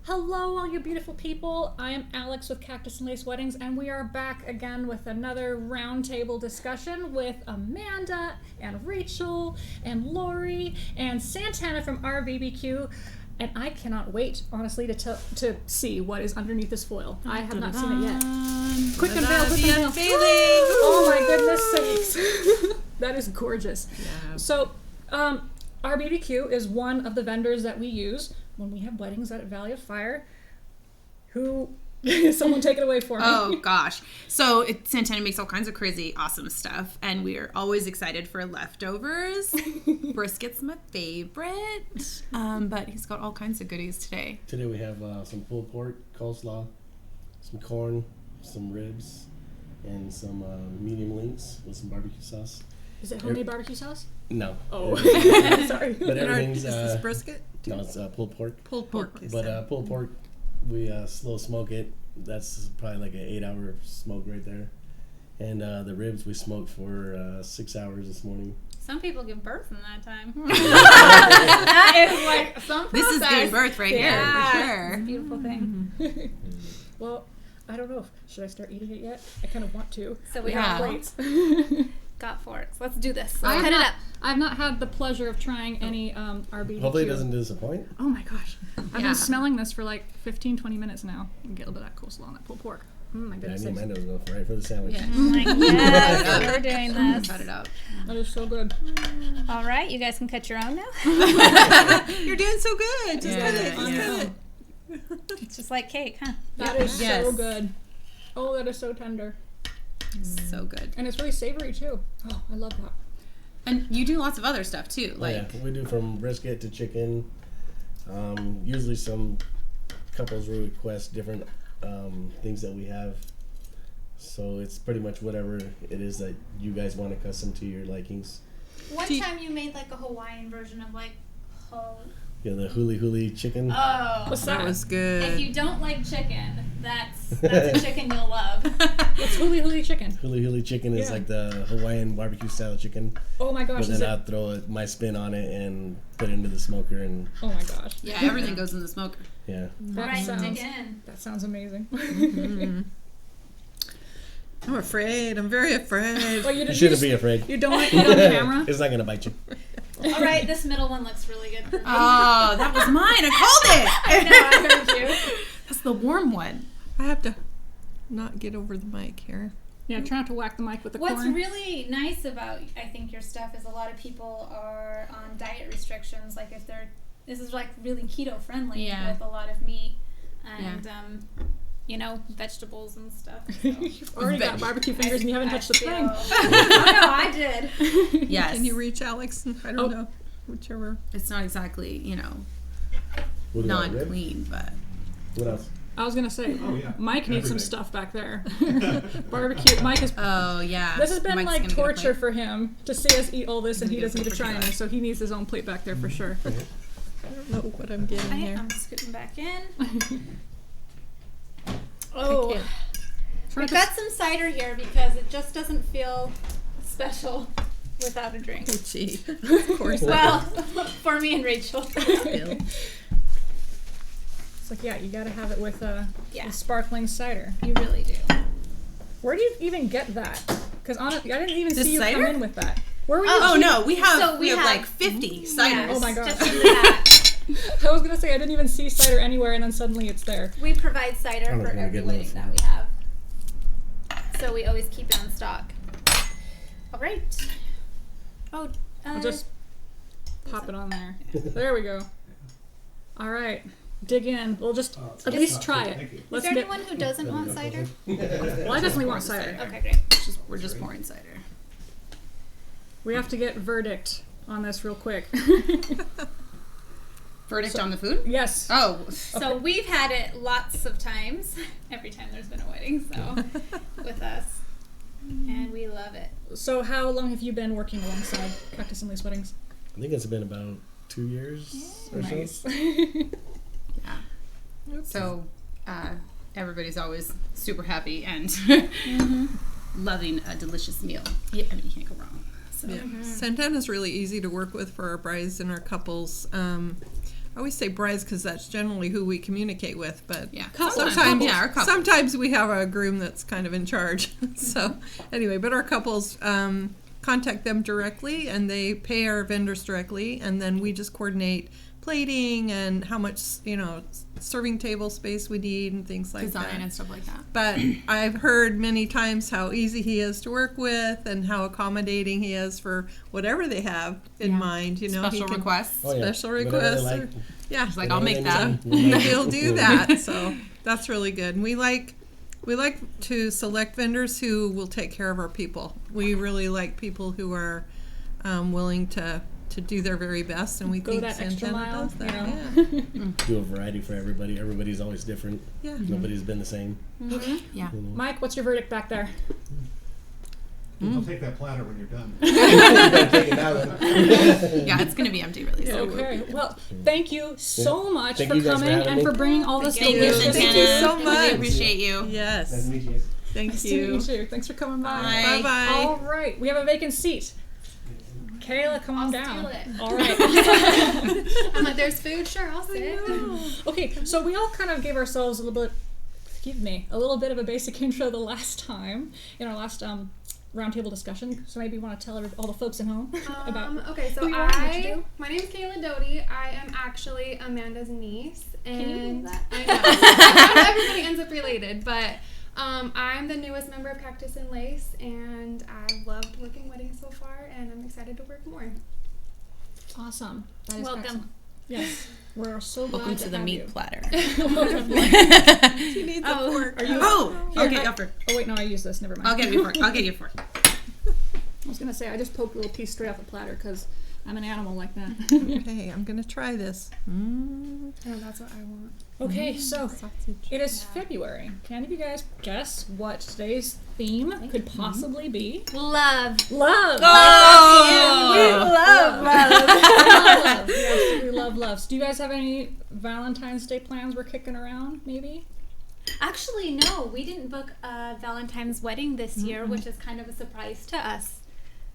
Hello, all you beautiful people. I am Alex with Cactus and Lace Weddings, and we are back again with another roundtable discussion with Amanda and Rachel and Lory and Santana from RBBQ. And I cannot wait, honestly, to see what is underneath this foil. I have not seen it yet. Quick unveil, quick unveil. Oh my goodness sakes. That is gorgeous. Yeah. So, RBBQ is one of the vendors that we use when we have weddings at Valley of Fire. Someone take it away for me. Oh gosh. So Santana makes all kinds of crazy awesome stuff, and we're always excited for leftovers. Brisket's my favorite. But he's got all kinds of goodies today. Today we have some pulled pork, coleslaw, some corn, some ribs, and some medium links with some barbecue sauce. Is it homemade barbecue sauce? No. Oh. Sorry. But everything's... Is this brisket? No, it's pulled pork. Pulled pork. But pulled pork, we slow smoke it. That's probably like an 8-hour smoke right there. And the ribs we smoked for 6 hours this morning. Some people give birth in that time. That is like some process. This is giving birth right here, for sure. It's a beautiful thing. Well, I don't know. Should I start eating it yet? I kind of want to. So we have have plates. got forks. Let's do this. Let's cut it up. I've not had the pleasure of trying any RBBQ. Hopefully it doesn't disappoint. Oh my gosh. I've been smelling this for like 15, 20 minutes now. Get a little bit of that coleslaw on that pulled pork. My goodness. I need my nose go right for the sandwich. Yeah. Yes, we're doing this. Cut it up. That is so good. All right, you guys can cut your own now. You're doing so good. Just cut it. Just cut it. It's just like cake, huh? That is so good. Oh, that is so tender. So good. And it's really savory too. Oh, I love that. And you do lots of other stuff too. Like we do from brisket to chicken. Usually some couples will request different things that we have. So it's pretty much whatever it is that you guys want to custom to your likings. One time you made like a Hawaiian version of like Yeah, the huli chicken. Oh, what's that was good. If you don't like chicken, that's a chicken you'll love. It's huli chicken. Huli chicken is like the Hawaiian barbecue style chicken. Oh my gosh. But then I'll throw my spin on it and put it into the smoker and... Oh my gosh. Yeah, everything goes in the smoker. Yeah. That sounds amazing. Mm-hmm. I'm afraid. I'm very afraid. Well, you shouldn't be afraid. You don't want to eat on camera? It's not going to bite you. All right, this middle one looks really good for me. Oh, that was mine. I called it. I know, I heard you. That's the warm one. I have to not get over the mic here. Yeah, try not to whack the mic with the corn. What's really nice about, I think, your stuff is a lot of people are on diet restrictions. Like if this is like really keto friendly with a lot of meat and, you know, vegetables and stuff. So. You've already got barbecue fingers and you haven't touched the thing. Oh, no, I did. Yes. Can you reach Alex? I don't know. Whichever. It's not exactly, What non-clean, but... What else? I was going to say, Mike needs some stuff back there. Barbecue. Mike is... Oh, yeah. This has been like torture for him to see us eat all this and he doesn't get to try any, so he needs his own plate back there for sure. I don't know what I'm getting here. I'm scooting back in. Oh, we've got some cider here because it just doesn't feel special without a drink. Oh, gee. Of course. Well, for me and Rachel. It's like, you gotta have it with sparkling cider. You really do. Where do you even get that? Because honestly, I didn't even see you cider? come in with that. Where were you? Oh, no, we have like 50 ciders. Yes, oh my gosh. just in that. I was gonna say I didn't even see cider anywhere, and then suddenly it's there. We provide cider for every wedding that we have, so we always keep it on stock. All right. Oh, I'll just pop it on there. There we go. All right, dig in. We'll just at least try it. Is there anyone who doesn't want cider? Well, I definitely want cider. Okay, great. We're just pouring cider. We have to get verdict on this real quick. Verdict on the food? Yes. Oh. So we've had it lots of times, every time there's been a wedding, so with us, and we love it. So how long have you been working alongside Cactus and Lace Weddings? I think it's been about 2 years or Nice. so. Yeah. So everybody's always super happy and loving a delicious meal. Yeah, I mean, you can't go wrong. So. Yeah. Santana's really easy to work with for our brides and our couples. I always say brides because that's generally who we communicate with, but sometimes we have a groom that's kind of in charge. So anyway, but our couples contact them directly, and they pay our vendors directly, and then we just coordinate plating and how much, serving table space we need and things like that. Design and stuff like that. But I've heard many times how easy he is to work with and how accommodating he is for whatever they have in mind. Special requests. Special requests. He's like, I'll make that. He'll do that. So that's really good. And we like to select vendors who will take care of our people. We really like people who are willing to do their very best, and we go think that extra mile, does that. Do a variety for everybody. Everybody's always different. Yeah. Nobody's been the same. Okay. Yeah. Mike, what's your verdict back there? I'll take that platter when you're done. Yeah, it's going to be empty really soon. Okay. Well, thank you so much Thank for you guys coming for and for bringing all this Thank you, delicious Santana. Thank you so much. We appreciate you. Yes. Nice to meet you. Thank Nice you. to meet you. Thanks for coming by. Bye. Bye-bye. All right. We have a vacant seat. Kayla, come on down. Steal it. All right. I'm like, there's food, sure, I'll sit. Okay, so we all kind of gave ourselves a little bit of a basic intro the last time in our last roundtable discussion. So maybe you want to tell all the folks at home about. Okay, so who you are and what you do. my name is Kayla Doty. I am actually Amanda's niece, and Can you believe that? I know not everybody ends up related, but I'm the newest member of Cactus and Lace, and I've loved working weddings so far, and I'm excited to work more. Awesome. That is Welcome. excellent. Yes, we're so glad Welcome to the have meat you. platter. She needs a fork. Are you? Okay, go for it. Oh wait, no, I use this. Never mind. I'll get you a fork. I'll get you a fork. I was gonna say I just poked a little piece straight off the platter because I'm an animal like that. Okay, I'm going to try this. Oh, that's what I want. Okay, so Sausage. it is February. Can any of you guys guess what today's theme could possibly be? Love. Love. Oh! We love love. We absolutely love love. So do you guys have any Valentine's Day plans we're kicking around? Maybe. Actually, no, we didn't book a Valentine's wedding this year, which is kind of a surprise to us.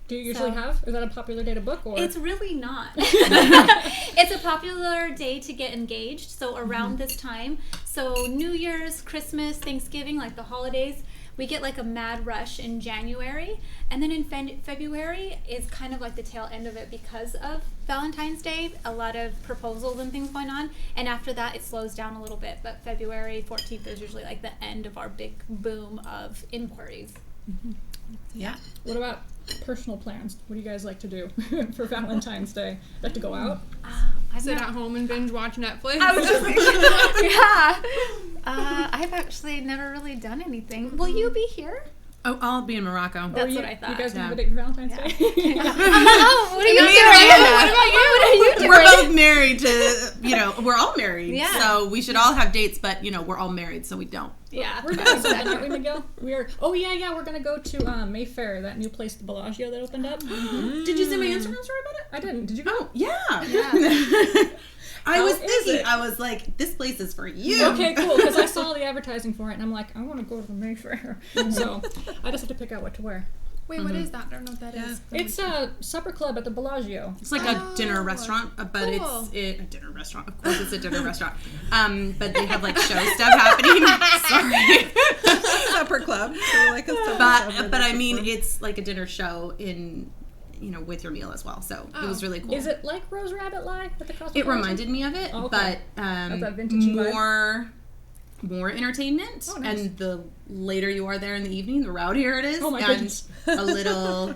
Do you usually So- have? Is that a popular day to book, or? It's really not. It's a popular day to get engaged, so around this time. So New Year's, Christmas, Thanksgiving, like the holidays, we get like a mad rush in January. And then in February is kind of like the tail end of it because of Valentine's Day. A lot of proposals and things going on. And after that, it slows down a little bit. But February 14th is usually like the end of our big boom of inquiries. Yeah. What about personal plans? What do you guys like to do for Valentine's Day? Like to go out? Sit at home and binge watch Netflix. I was just thinking, yeah. I've actually never really done anything. Will you be here? Oh, I'll be in Morocco. That's you, what I thought. You guys Yeah. have a date for Valentine's Day? Oh, what are you Me doing? and Amanda. What about you? What are you doing? We're both married to, we're all married. Yeah. So we should all have dates, but, we're all married, so we don't. Yeah. We're doing something, aren't we, Miguel? We're we're gonna go to Mayfair, that new place, the Bellagio that opened up. Did you see my Instagram story about it? I didn't. Did you go? Oh, yeah. I How was is thinking, it? I was like, this place is for you. Okay, cool. Because I saw the advertising for it, and I'm like, I want to go to the Mayfair. So I just have to pick out what to wear. Wait, what is that? I don't know what that is. It's a supper club at the Bellagio. It's like a dinner restaurant, but cool. a dinner restaurant. Of course, it's a dinner restaurant. But they have like show stuff happening. Sorry, Supper club. So like a supper club. but I mean, it's like a dinner show in, with your meal as well. So it was really cool. Is it like Rose Rabbit Live at the Cosmopolitan? It reminded me of it, Oh, okay. but that vintage vibe? more entertainment. Oh, nice. And the later you are there in the evening, the rowdier it is. Oh, my and goodness. a little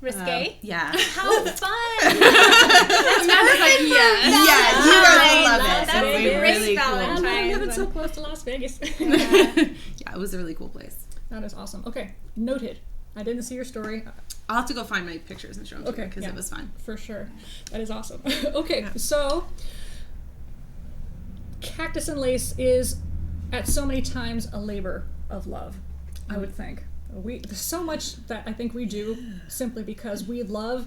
Risque? yeah. How fun! Amanda's like, yeah. Yeah, you guys will love it. That's It'll be great really cool. Valentine's. I'm living so close to Las Vegas. Yeah, it was a really cool place. That is awesome. Okay, noted. I didn't see your story. I'll have to go find my pictures and show them to Okay, you because yeah. it was fun. For sure. That is awesome. Okay, so Cactus and Lace is at so many times a labor of love, I would think. There's so much that I think we do simply because we love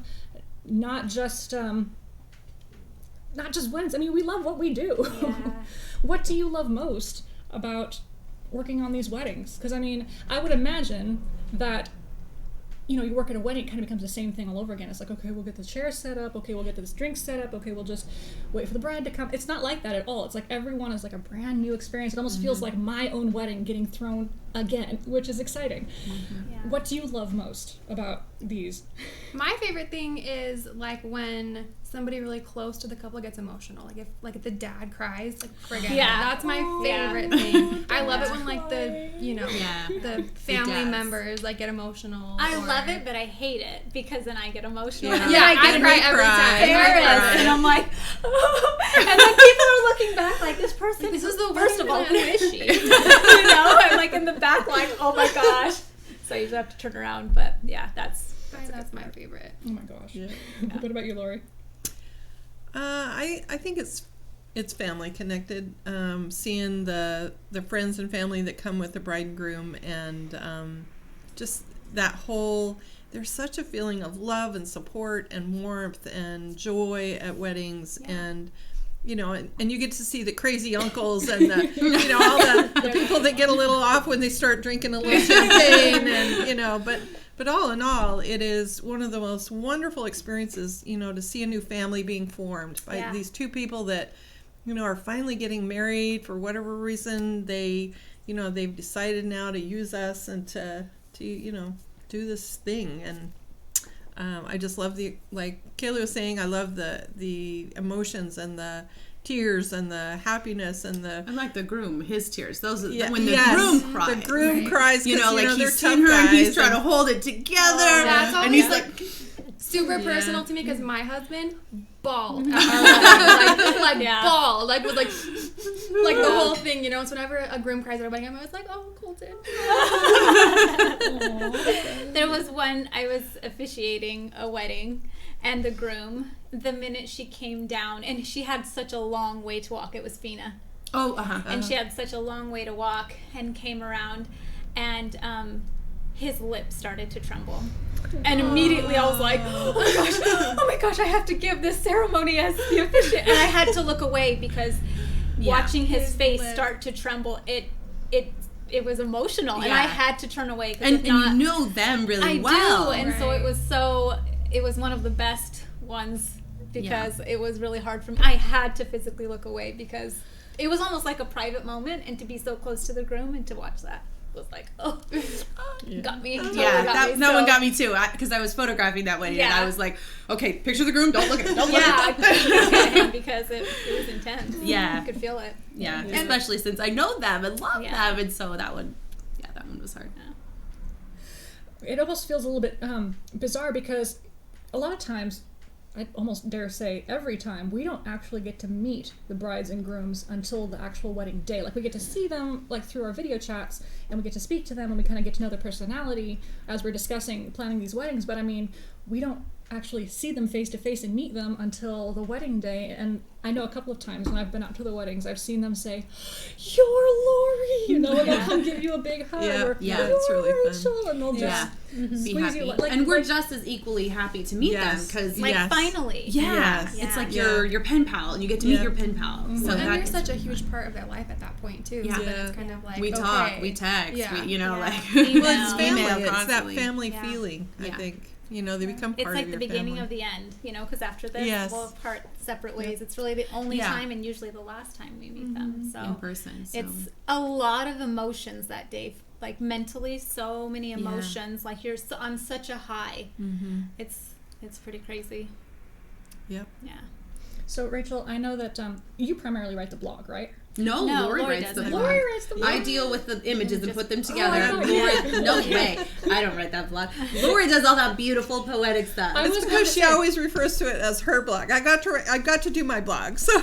not just wins. I mean, we love what we do. Yeah. What do you love most about working on these weddings? Because I mean, I would imagine that you work at a wedding, it kind of becomes the same thing all over again. It's like, okay, we'll get the chairs set up. Okay, we'll get this drink set up. Okay, we'll just wait for the bride to come. It's not like that at all. It's like everyone is like a brand new experience. It almost feels like my own wedding getting thrown again, which is exciting. Yeah. What do you love most about these? My favorite thing is like when somebody really close to the couple gets emotional. Like if the dad cries, like friggin'. Yeah. That's my favorite thing. I love it when like the family members like get emotional. I love it, but I hate it because then I get emotional. Yeah, I cry every time. And I'm like, and then people are looking back like, this person. This is the worst of all. Who is she? I'm like in the back, like, oh my gosh. So you just have to turn around, but yeah, that's my favorite. Oh my gosh. Yeah. What about you, Lory? I think it's family connected. Seeing the friends and family that come with the bride and groom, and just that whole. There's such a feeling of love and support and warmth and joy at weddings, and and you get to see the crazy uncles and the all the people that get a little off when they start drinking a little champagne, and but all in all, it is one of the most wonderful experiences, to see a new family being formed by these two people that are finally getting married for whatever reason. They've decided now to use us and to do this thing, and I just love like Kayla was saying, I love the emotions and the tears and the happiness and the. I like the groom, his tears. Those are when the groom cries. The groom cries. Like he's seeing her and he's trying to hold it together, and he's like. Super personal to me because my husband bawled at our wedding, bawled, was like the whole thing, So whenever a groom cries at a wedding, I'm always like, oh, Colton. There was one, I was officiating a wedding, and the groom, the minute she came down, and she had such a long way to walk. It was Fina. And she had such a long way to walk, and came around, and his lips started to tremble. And immediately I was like, oh my gosh, I have to give this ceremony as the officiant. And I had to look away because watching his face start to tremble, it was emotional. And I had to turn away. And you know them really well. I do. And so it was one of the best ones because it was really hard for me. I had to physically look away because it was almost like a private moment, and to be so close to the groom and to watch that was like, got me. That one got me too, because I was photographing that wedding, and I was like, okay, picture the groom, don't look at him, I couldn't look at him because it was intense. Yeah. I could feel it. Yeah, especially since I know them and love them, and so that one was hard. It almost feels a little bit bizarre because a lot of times, I almost dare say every time, we don't actually get to meet the brides and grooms until the actual wedding day. Like, we get to see them like through our video chats, and we get to speak to them, and we kind of get to know their personality as we're planning these weddings. But I mean, we don't actually see them face to face and meet them until the wedding day. And I know a couple of times when I've been out to the weddings, I've seen them say, "You're Lory," and they'll come give you a big hug. Or, it's really Rachel, fun. And they'll just squeeze you. And we're just as equally happy to meet them because finally. It's like your pen pal, and you get to meet your pen pal. Mm-hmm. So and you're such a huge part of their life at that point too. So then it's kind of like we talk, we text, like it's family. It's that family feeling. I think. They become part of your family. It's like the beginning of the end, because after this, we'll part separate ways. It's really the only time and usually the last time we meet them. So in person. So. It's a lot of emotions that day. Like mentally, so many emotions. Like you're on such a high. Mm-hmm. It's pretty crazy. Yep. Yeah. So Rachel, I know that you primarily write the blog, right? No, Lory writes the blog. Lory writes the blog. I deal with the images and put them together. No way. I don't write that blog. Lory does all that beautiful poetic stuff. It's because she always refers to it as her blog. I got to do my blog. So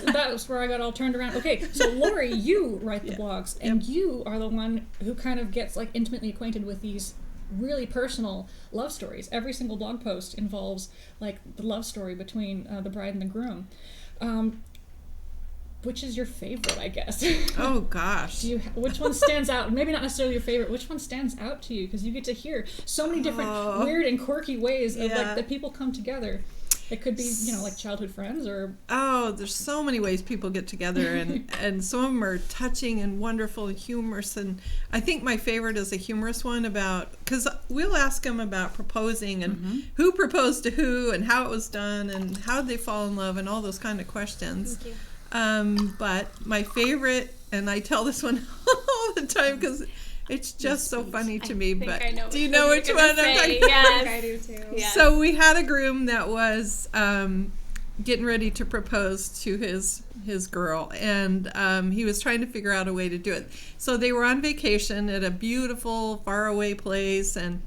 that was where I got all turned around. Okay, so Lory, you write the blogs, and you are the one who kind of gets like intimately acquainted with these really personal love stories. Every single blog post involves like the love story between the bride and the groom. Which is your favorite, I guess? Oh, gosh. Which one stands out? Maybe not necessarily your favorite. Which one stands out to you? Because you get to hear so many different weird and quirky ways of like that people come together. It could be, like childhood friends or... Oh, there's so many ways people get together, and some of them are touching and wonderful and humorous. And I think my favorite is a humorous one because we'll ask them about proposing and who proposed to who and how it was done and how did they fall in love and all those kind of questions. Thank you. But my favorite, and I tell this one all the time because it's just so funny to me, but do you know which one I'm talking about? Yes. I do too. Yes. So we had a groom that was getting ready to propose to his girl, and he was trying to figure out a way to do it. So they were on vacation at a beautiful faraway place, and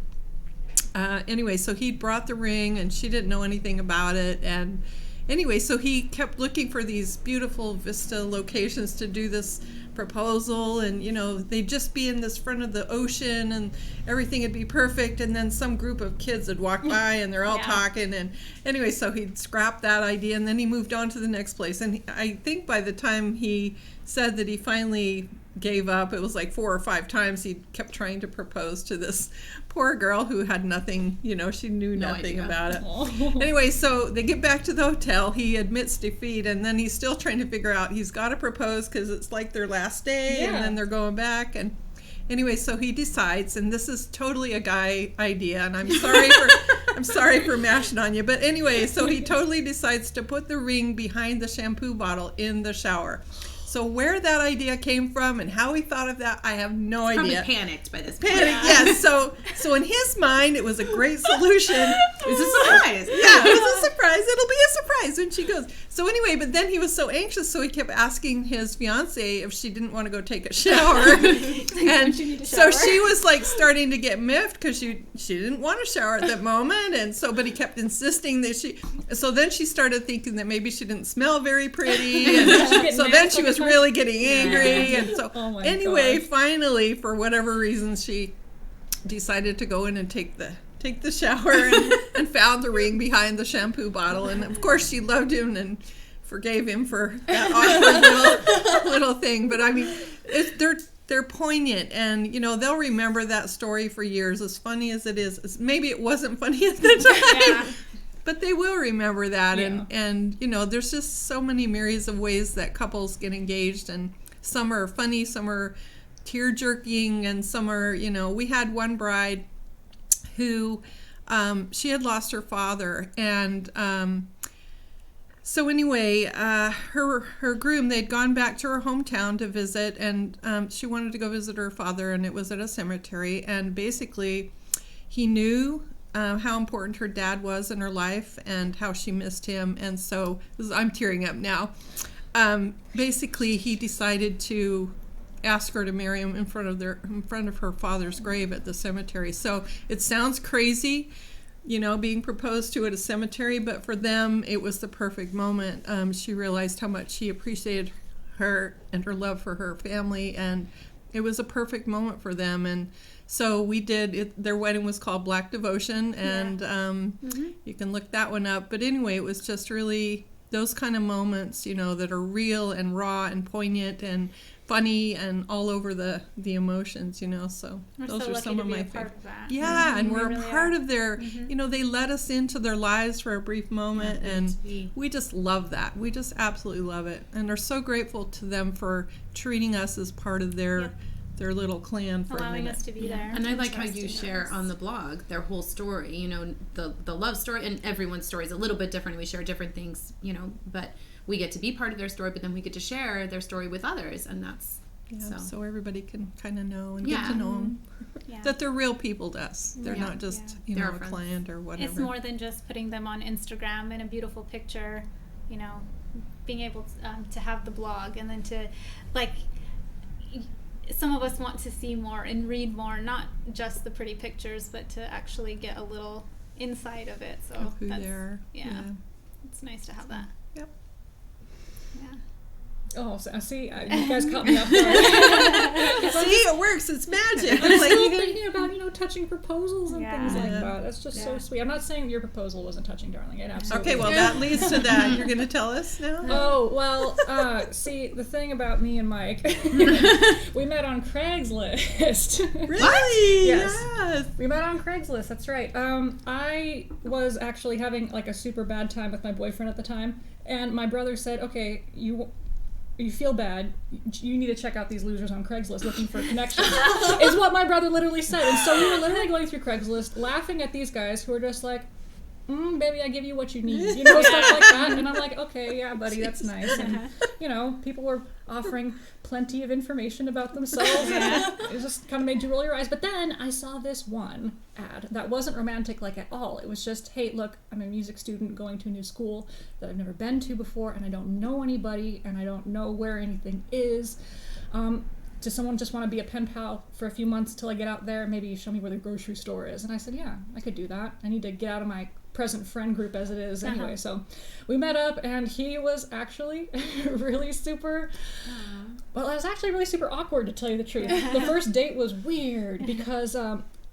anyway, so he brought the ring, and she didn't know anything about it, and anyway, so he kept looking for these beautiful vista locations to do this proposal, and they'd just be in this front of the ocean and everything would be perfect, and then some group of kids would walk by and they're all talking, and anyway, so he'd scrap that idea, and then he moved on to the next place. And I think by the time he said that he finally gave up, it was like 4 or 5 times he kept trying to propose to this poor girl who had nothing, she knew nothing about it. Anyway, so they get back to the hotel, he admits defeat, and then he's still trying to figure out he's got to propose because it's like their last day, and then they're going back, and anyway, so he decides, and this is totally a guy idea, and I'm sorry for mashing on you, but anyway, so he totally decides to put the ring behind the shampoo bottle in the shower. So where that idea came from and how he thought of that, I have no idea. Probably panicked by this point. Yes. So in his mind, it was a great solution. It was a surprise. Yeah, it was a surprise. It'll be a surprise when she goes. So anyway, but then he was so anxious, so he kept asking his fiance if she didn't want to go take a shower. And so she was like starting to get miffed because she didn't want to shower at that moment, and so but he kept insisting that she. So then she started thinking that maybe she didn't smell very pretty, and so then she was really getting angry, and so anyway, finally, for whatever reason, she decided to go in and take the shower and found the ring behind the shampoo bottle, and of course she loved him and forgave him for that awkward little thing. But I mean, they're poignant, and they'll remember that story for years. As funny as it is, maybe it wasn't funny at the time. But they will remember that, and there's just so many myriads of ways that couples get engaged, and some are funny, some are tear-jerking, and some are, we had one bride who, she had lost her father, and so anyway, her groom, they'd gone back to her hometown to visit, and she wanted to go visit her father, and it was at a cemetery, and basically he knew how important her dad was in her life and how she missed him, and so I'm tearing up now. Basically, he decided to ask her to marry him in front of her father's grave at the cemetery. So it sounds crazy, being proposed to at a cemetery, but for them, it was the perfect moment. She realized how much he appreciated her and her love for her family, and it was a perfect moment for them. And so we did it. Their wedding was called Black Devotion, and you can look that one up. But anyway, it was just really those kind of moments, that are real and raw and poignant and funny and all over the emotions, So those are some of my favorite. Yeah, and we're a part of their, they let us into their lives for a brief moment, and we just love that. We just absolutely love it, and are so grateful to them for treating us as part of their little clan for allowing a minute. us to be there. And I like how you share on the blog their whole story, the love story, and everyone's story is a little bit different. We share different things, but we get to be part of their story, but then we get to share their story with others, and that's so everybody can kind of know and get to know them. That they're real people to us. They're not just, a client or whatever. It's more than just putting them on Instagram in a beautiful picture, being able to have the blog, and then to, some of us want to see more and read more, not just the pretty pictures, but to actually get a little inside of it. So of who they are. It's nice to have that. Yep. Yeah. Oh, see, you guys caught me off guard. See, it works. It's magic. I'm still thinking about, touching proposals and things like that. That's just so sweet. I'm not saying your proposal wasn't touching, darling. It absolutely Okay, well, that leads to that. You're going to tell us now? Oh, well, see, the thing about me and Mike, we met on Craigslist. Really? Yes. We met on Craigslist, that's right. I was actually having, like, a super bad time with my boyfriend at the time, and my brother said, okay, you feel bad, you need to check out these losers on Craigslist looking for connections, is what my brother literally said. And so we were literally going through Craigslist, laughing at these guys who are just like, baby, I give you what you need, stuff like that. And I'm like, okay, yeah, buddy, that's nice. And, people were offering plenty of information about themselves, and it just kind of made you roll your eyes. But then I saw this one ad that wasn't romantic, like, at all. It was just, hey, look, I'm a music student going to a new school that I've never been to before, and I don't know anybody, and I don't know where anything is. Does someone just want to be a pen pal for a few months till I get out there? Maybe show me where the grocery store is. And I said, yeah, I could do that. I need to get out of my present friend group as it is anyway. So we met up, and he was actually really super, well, it was actually really super awkward, to tell you the truth. The first date was weird because,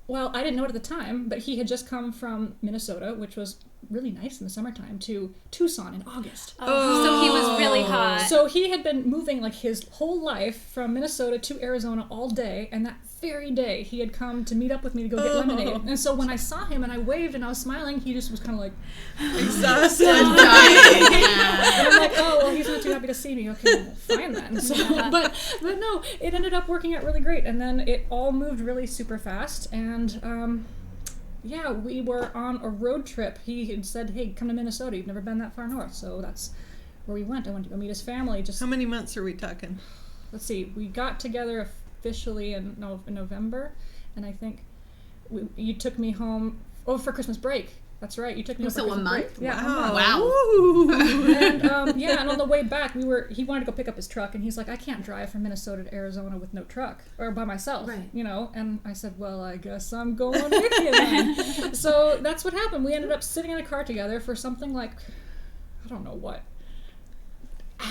well, I didn't know it at the time, but he had just come from Minnesota, which was really nice in the summertime, to Tucson in August. Oh. So he was really hot. So he had been moving, like, his whole life from Minnesota to Arizona all day, and that very day he had come to meet up with me to go get lemonade. And so when I saw him and I waved and I was smiling, he just was kind of like exhausted, dying. And I'm like, oh, well, he's not too happy to see me. Okay, well, fine then. So, but no, it ended up working out really great, and then it all moved really super fast. And yeah, we were on a road trip. He had said, hey, come to Minnesota. You've never been that far north. So that's where we went. I went to go meet his family. Just how many months are we talking? Let's see. We got together officially in November, and I think you took me home for Christmas break. That's right. You took me home for Christmas break. Yeah. Wow. And yeah, and on the way back, he wanted to go pick up his truck, and he's like, I can't drive from Minnesota to Arizona with no truck or by myself, right? And I said, well, I guess I'm going with you then. So that's what happened. We ended up sitting in a car together for something like, I don't know what,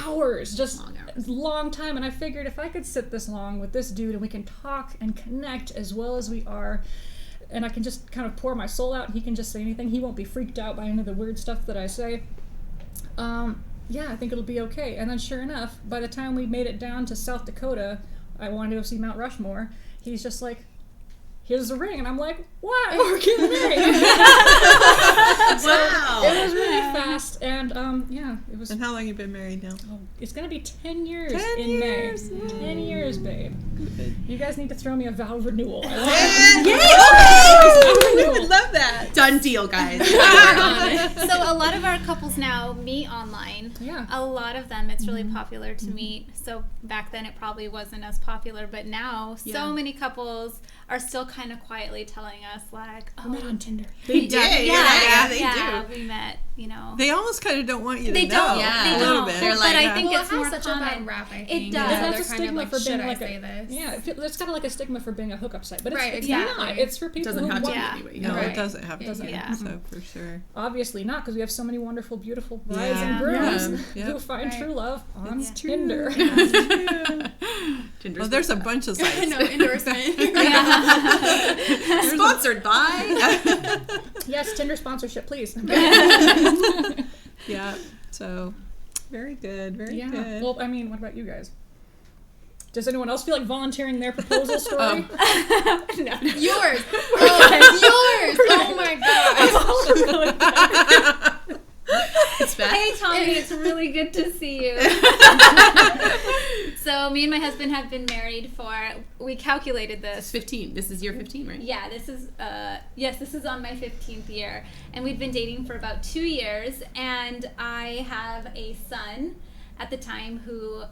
hours, just long time. And I figured if I could sit this long with this dude and we can talk and connect as well as we are, and I can just kind of pour my soul out and he can just say anything, he won't be freaked out by any of the weird stuff that I say, yeah, I think it'll be okay. And then sure enough, by the time we made it down to South Dakota, I wanted to go see Mount Rushmore, he's just like, here's the ring. And I'm like, what? We're getting married. So wow. It was really fast. And yeah, it was. And how long have you been married now? Oh, it's going to be 10 years in May. 10 years, babe. Good. You guys need to throw me a vow renewal. Yay! We would love that. Done deal, guys. So a lot of our couples now meet online. Yeah. A lot of them, it's really popular to meet. So back then it probably wasn't as popular, but now so many couples are still kind of quietly telling us, like, oh, we met on Tinder. They did. Yeah, they do. We met, They almost kind of don't want you to know. Yeah, they don't. They're like, but I think it's it more has such common. a bad rap, I think. It does. That's a they're kind stigma of like, for being should I like say this? Yeah, it's kind of like a stigma for being a hookup site, but right, it's exactly. not. It's for people doesn't who have want to be anyway. No, right. it doesn't have to. Yeah. So for sure. Obviously not, because we have so many wonderful, beautiful brides and grooms who find true love on Tinder. Well, there's a bunch of sites. No endorsement. Sponsored by. Yes, Tinder sponsorship, please. Yeah. So, very good. Very good. Well, I mean, what about you guys? Does anyone else feel like volunteering their proposal story? No. Yours. Yours. Oh my God. Hey, Tommy, it's really good to see you. So me and my husband have been married we calculated this. It's 15. This is year 15, right? Yeah, this is on my 15th year. And we've been dating for about 2 years. And I have a son at the time who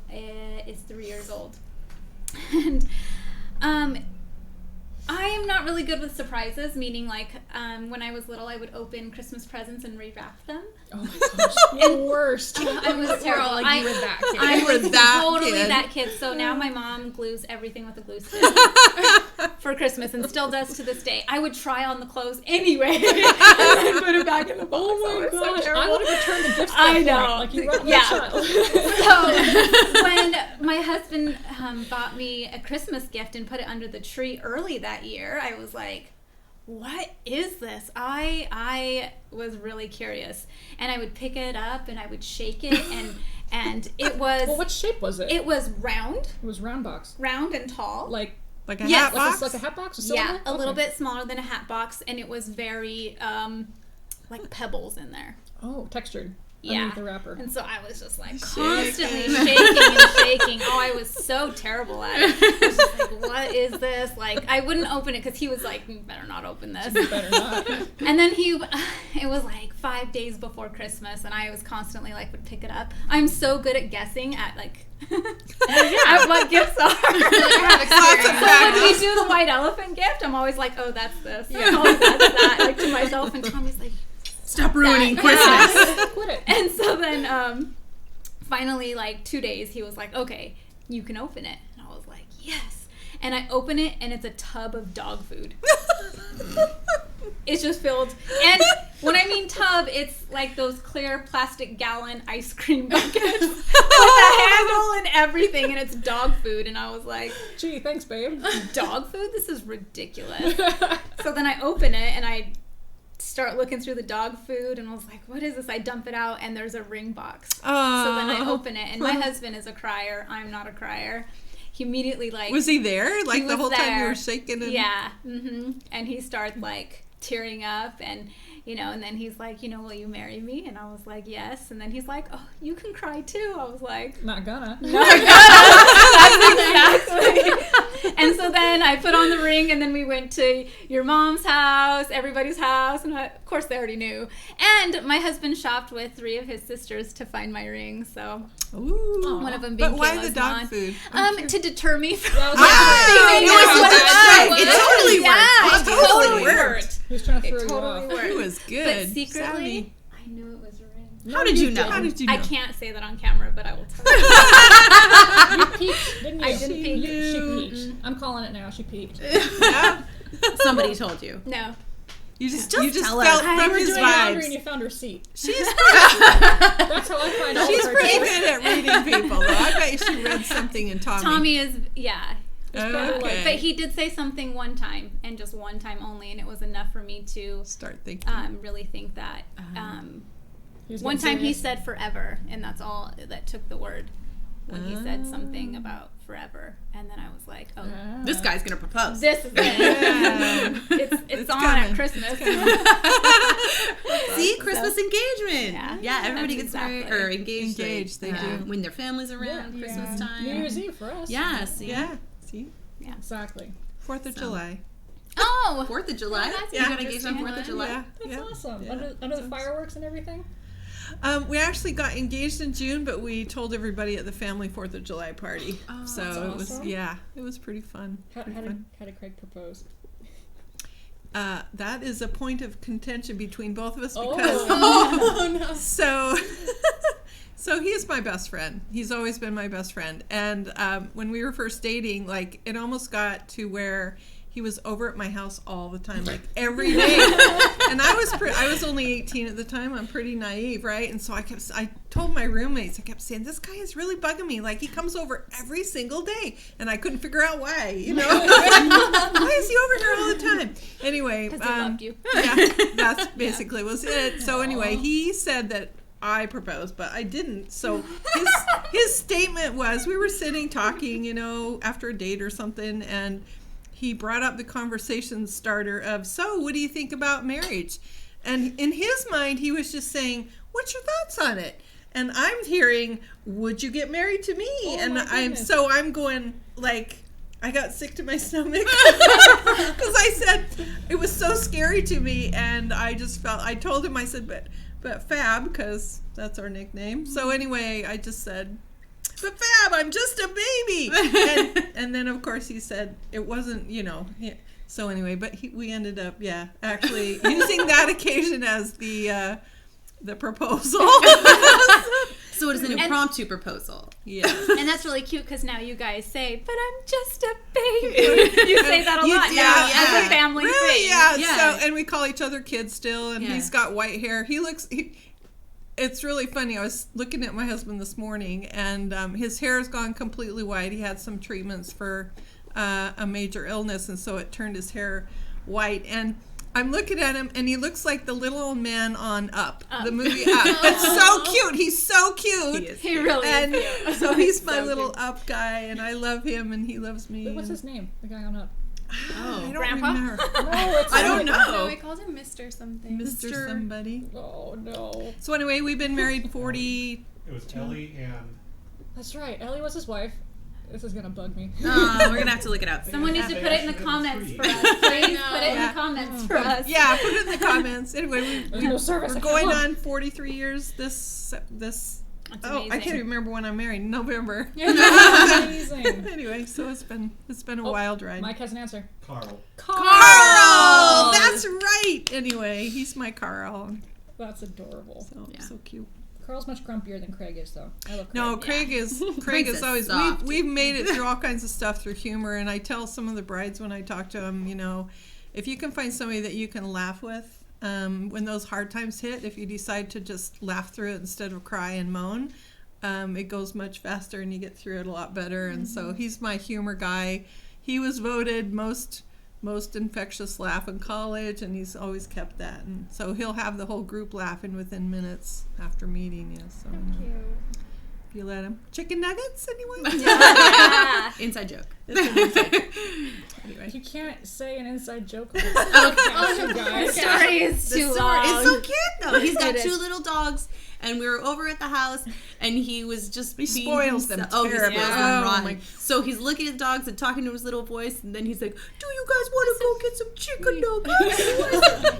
is 3 years old. And I am not really good with surprises, meaning like when I was little, I would open Christmas presents and rewrap them. Oh my gosh, the worst. I was terrible. Like you were that kid. I was totally that kid. So now my mom glues everything with a glue stick. for Christmas, and still does to this day. I would try on the clothes anyway and then put it back in the box. Oh my gosh, so I would have returned the gifts. I know. Like you wrote my child. So when my husband bought me a Christmas gift and put it under the tree early that year, I was like, what is this? I was really curious, and I would pick it up and I would shake it, and it was. Well, what shape was it? It was round. It was round box. Round and tall. Like a hat box? Like a hat box? Yeah, a little bit smaller than a hat box, and it was very like pebbles in there. Oh, textured. Yeah, underneath the wrapper. And so I was just like constantly shaking and shaking. Oh, I was so terrible at it. I was just like, what is this? Like, I wouldn't open it because he was like, you better not open this. You better not. And then it was like 5 days before Christmas, and I was constantly like, would pick it up. I'm so good at guessing at like, at what gifts are. So when we do the white elephant gift, I'm always like, oh, that's this. Yeah. Oh, that's that. Like to myself, and Tommy's like, stop ruining Christmas. Quit it. And so then finally, like 2 days, he was like, okay, you can open it. And I was like, yes. And I open it, and it's a tub of dog food. It's just filled. And when I mean tub, it's like those clear plastic gallon ice cream buckets with a handle and everything, and it's dog food. And I was like, gee, thanks, babe. Dog food? This is ridiculous. So then I open it, and I start looking through the dog food, and I was like, what is this? I dump it out, and there's a ring box. Oh. So then I open it, and my husband is a crier. I'm not a crier. He immediately was he there? Like the whole time you were shaking? Yeah. Mm-hmm. And he started like tearing up, and and then he's like, will you marry me? And I was like, yes. And then he's like, oh, you can cry too. I was like, not gonna. That's exactly. And so then I put on the ring, and then we went to your mom's house, everybody's house, and of course they already knew. And my husband shopped with 3 of his sisters to find my ring. So one of them being But why Kayla's the dog mom. food? To deter me from It totally worked. He was trying to throw It you totally off. worked. He was good. But secretly, Savvy. I knew it was a ring. How did you know? How did you know? I can't say that on camera, but I will tell you. You peeped, didn't you? I didn't peek. She peeped. I'm calling it now. She peeped. Somebody told you. No. You just tell felt us. from You were his doing laundry and vibes. you found her seat. She's That's how I find out. She's pretty good at reading people, though. I bet she read something in Tommy. Tommy is, yeah. Okay. But he did say something one time, and just one time only, and it was enough for me to Start thinking. really think that. was One getting time he serious. said forever, and that's all that took the word when he said something about forever, and then I was like, oh, This guy's gonna propose. this is it. It's on coming. at Christmas. See, Christmas engagement. Yeah, everybody that's gets married exactly. or engaged. Engaged, they do. When their family's around, Christmas time. New Year's Eve for us. Yeah, see? Yeah. See? Exactly. 4th of July. Oh, 4th of July? that's You got engaged on interesting. 4th of July? Yeah. That's yeah. awesome. Yeah. Under the fireworks and everything? We actually got engaged in June, but we told everybody at the family 4th of July party. Oh, so that's it was, awesome. it was pretty fun. How Pretty did fun. Craig propose? That is a point of contention between both of us Oh. because so so he is my best friend. He's always been my best friend, and when we were first dating, like it almost got to where he was over at my house all the time, like every day. And I was only 18 at the time. I'm pretty naive, right? And so I told my roommates, I kept saying, this guy is really bugging me. Like he comes over every single day, and I couldn't figure out why. Why is he over here all the time? Anyway, because he loved you. yeah, that's basically was it. So anyway, he said that I proposed, but I didn't. So his statement was, we were sitting talking, after a date or something, and he brought up the conversation starter of, so what do you think about marriage? And in his mind, he was just saying, what's your thoughts on it? And I'm hearing, would you get married to me? And I'm going like, I got sick to my stomach because I said it was so scary to me. And I just I told him, I said, but Fab, because that's our nickname. So anyway, I just said, but Fab, I'm just a baby. And then, of course, he said it wasn't, So anyway, but we ended up, actually using that occasion as the proposal. So it is an impromptu proposal. Yeah. And that's really cute because now you guys say, but I'm just a baby. You say that a lot now as a family thing. Yeah. So, and we call each other kids still, and he's got white hair. It's really funny. I was looking at my husband this morning, and his hair has gone completely white. He had some treatments for a major illness, and so it turned his hair white. And I'm looking at him, and he looks like the little old man on Up. The movie Up. It's so cute. He's so cute. He really is cute. So he's my little Up guy, and I love him, and he loves me. Wait, what's his name? The guy on Up. I don't Grandpa? remember. No, it's I don't know. No, he calls him Mr. something. Mr. Somebody. Oh no. So anyway, we've been married 40. It was Ellie and. That's right. Ellie was his wife. This is gonna bug me. We're gonna have to look it up. Someone needs to put it in the comments for us. Please put it in the comments for us. Yeah, put it in the comments. Anyway, service. we're going on 43 years this. That's Oh, amazing. I can't remember when I'm married. November. Amazing. Anyway, so it's been a wild ride. Mike has an answer. Carl. Carl! That's right. Anyway, he's my Carl. That's adorable. So cute. Carl's much grumpier than Craig is, though. I love Craig. No, Craig is always. soft. We've made it through all kinds of stuff through humor, and I tell some of the brides when I talk to them, if you can find somebody that you can laugh with, when those hard times hit, if you decide to just laugh through it instead of cry and moan, it goes much faster and you get through it a lot better. And so he's my humor guy. He was voted most infectious laugh in college, and he's always kept that. And so he'll have the whole group laughing within minutes after meeting. Yeah, so if you let him. Chicken nuggets, anyone? Inside joke. Anyway. You can't say an inside joke. The story is too long. It's so cute though. He's got two little dogs, and we were over at the house, and he was just He spoils them terribly. He spoils them rotten. My. So he's looking at the dogs and talking to his little voice, and then he's like, "Do you guys want to go get some chicken nuggets?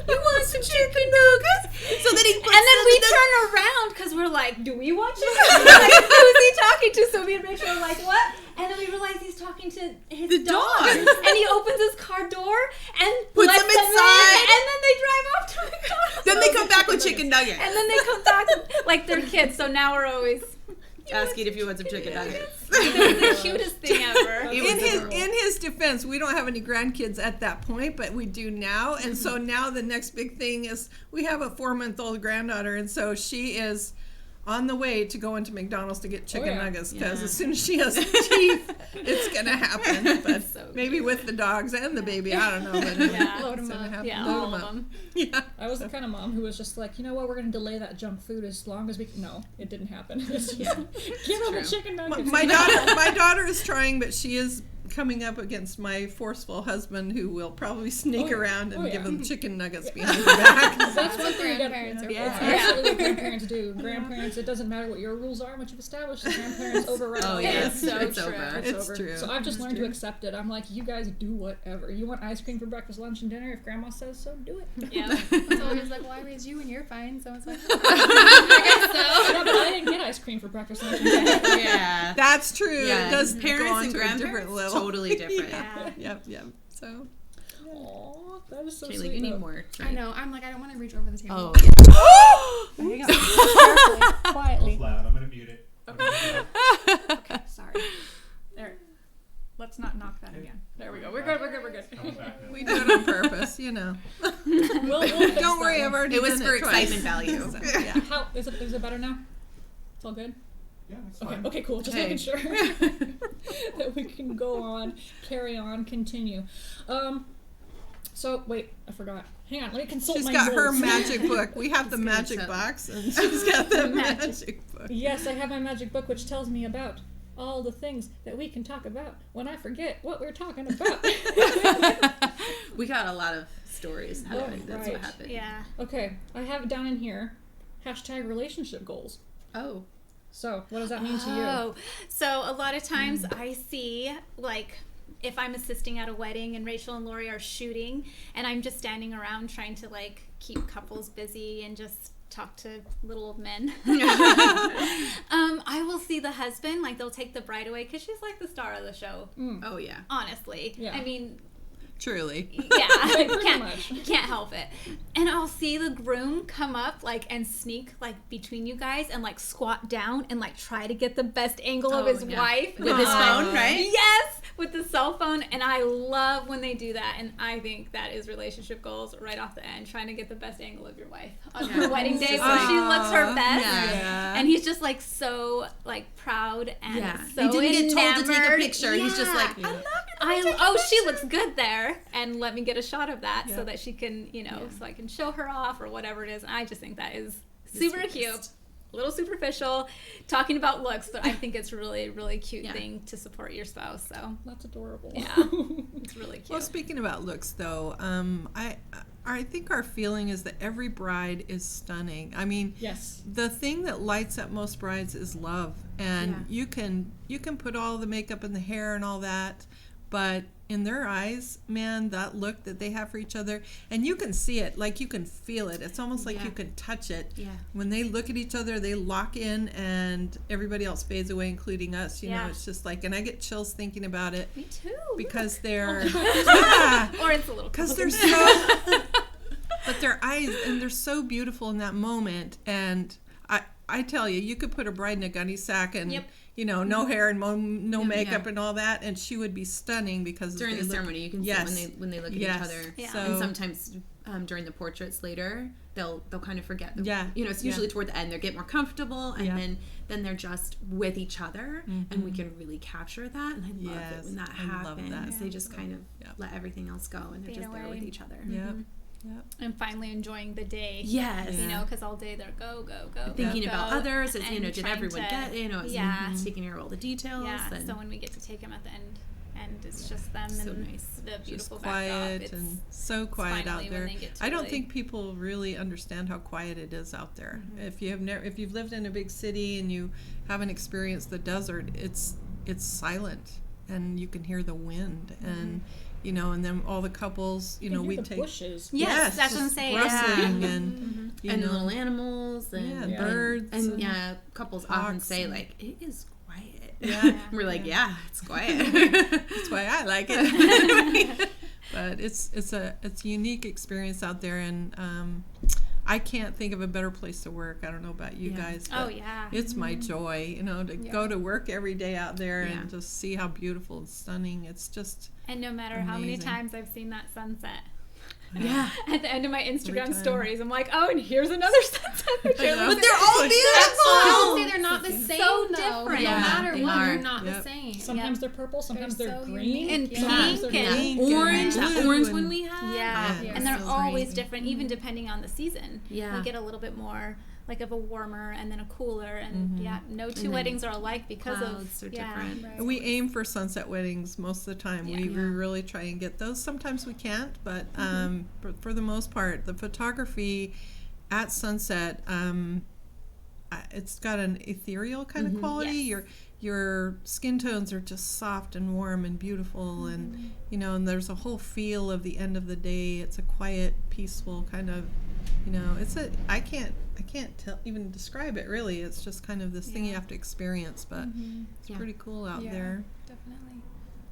You want some chicken nuggets?" So then we turn around because we're like, do we want chicken? Like, who's he talking to? So me and Rachel are like, what? And then we realize he's talking to his dog. And he opens his car door and puts lets them inside. in, and then they drive off to McDonald's. Then they come back with chicken nuggets. And then they come back like they're kids. So now we're always asking if you want some chicken nuggets. It was the cutest thing ever. In his defense, we don't have any grandkids at that point, but we do now. And so now the next big thing is we have a 4-month-old granddaughter, and so she is on the way to go into McDonald's to get chicken nuggets, because as soon as she has teeth, it's gonna happen. But maybe with the dogs and the baby, I don't know. But load them up. Yeah, all of them. Yeah. I was the kind of mom who was just like, you know what, we're gonna delay that junk food as long as we can. No, it didn't happen. It's just, give them the chicken nuggets. My daughter is trying, but she is coming up against my forceful husband, who will probably sneak around and give them chicken nuggets behind her back. That's what grandparents are for. That's absolutely what grandparents do. Grandparents, it doesn't matter what your rules are, what you've established, the grandparents override. Oh yeah, it's so it's true. over. It's true. So I've just learned to accept it. I'm like, you guys do whatever. You want ice cream for breakfast, lunch, and dinner? If grandma says so, do it. Yeah. So always like, well, I raised you and you're fine. So it's like, I guess so. Yeah, but I didn't get ice cream for breakfast, lunch, and dinner. Yeah. That's true. Yeah. It does Parents go on and to a different grandparents level. totally different. Yeah. Yep. So. Aww, that is so Kayla, sweet. you need though. more. I know. I'm like, I don't want to reach over the table. Oh yeah. There you go. Carefully, quietly. It's loud. I'm gonna mute it. Okay, sorry. There. Let's not knock that again. There we go. We're good. Comes back now. We do it on purpose, We'll fix Don't worry, that I've one. already It was done for it twice. excitement value. So, yeah. How is it better now? It's all good? Yeah, it's Okay, fine. okay, cool. Just making sure that we can go on, carry on, continue. So wait, I forgot. Hang on, let me consult She's my got her notes. magic book. We have the magic box, and she's got the magic book. Yes, I have my magic book, which tells me about all the things that we can talk about when I forget what we're talking about. We got a lot of stories happening. That's what right. happened. Yeah. Okay, I have it down in here. #relationship goals. Oh. So, what does that mean to you? Oh, so a lot of times I see, like, if I'm assisting at a wedding and Rachel and Lory are shooting and I'm just standing around trying to, like, keep couples busy and just talk to little old men. I will see the husband, like, they'll take the bride away because she's like the star of the show. Oh yeah. Honestly. Yeah. I mean, Truly. Yeah, pretty much. Can't help it. And I'll see the groom come up and sneak between you guys and squat down and try to get the best angle of his wife with his phone, right? Yes, with the cell phone. And I love when they do that. And I think that is relationship goals right off the end, trying to get the best angle of your wife on her wedding day so she looks her best. Yeah. And he's just so proud and so he didn't get told to take a enamored. picture. He's just like, I'm not gonna take a picture. She looks good there, and let me get a shot of that so that she can, so I can show her off or whatever it is. And I just think that is super cute. A little superficial, talking about looks, but I think it's really, really cute thing to support your spouse. So that's adorable. Yeah, it's really cute. Well, speaking about looks, though, I think our feeling is that every bride is stunning. I mean, yes, the thing that lights up most brides is love, and you can put all the makeup and the hair and all that, but in their eyes, man, that look that they have for each other, and you can see it, you can feel it. It's almost like you can touch it. Yeah. When they look at each other, they lock in, and everybody else fades away, including us. You know, it's just and I get chills thinking about it. Me too. Because they're, or it's a little. Because they're so, but their eyes, and they're so beautiful in that moment. And I tell you, you could put a bride in a gunny sack and. No hair and no makeup and all that, and she would be stunning because during the ceremony you can see when they look at each other. Yeah. So, and sometimes during the portraits later, they'll kind of forget. It's usually toward the end they get more comfortable, and then they're just with each other, and we can really capture that. And I love it when that happens. They just kind of let everything else go, and they're just there with each other. Yep. And finally enjoying the day. Yes. Because all day they're go. Thinking about others, did everyone get, taking care of all the details. Yeah, so when we get to take them at the end, and it's just them so and nice. The beautiful just quiet backdrop. And so quiet out there. I don't think people really understand how quiet it is out there. Mm-hmm. If you've lived in a big city and you haven't experienced the desert, it's silent, and you can hear the wind and and then all the couples, we take bushes. Yes, that's what I'm saying. Rustling and and little animals and birds and couples often say it is quiet. Yeah, we're like, it's quiet. That's why I like it. But it's a unique experience out there, and I can't think of a better place to work. I don't know about you guys. But it's my joy, to go to work every day out there and just see how beautiful and stunning. It's just and no matter amazing. How many times I've seen that sunset. Yeah. At the end of my Instagram stories, I'm like, and here's another sunset picture. But they're all beautiful. I would say they're not the same. So though. different. No matter what, they're not Yep. the same. Sometimes they're purple, sometimes they're green, and sometimes pink they're and orange. and That blue orange and- one we had. Yeah, and they're so always great. different, even depending on the season. Yeah. We get a little bit more of a warmer and then a cooler, and no two weddings are alike because clouds are different. Right. We aim for sunset weddings most of the time. We really try and get those. Sometimes we can't, but for the most part, the photography at sunset, it's got an ethereal kind of quality. Yes. Your skin tones are just soft and warm and beautiful, and and there's a whole feel of the end of the day. It's a quiet, peaceful kind of, I can't even describe it really. It's just kind of this thing you have to experience, but it's pretty cool out there. Definitely.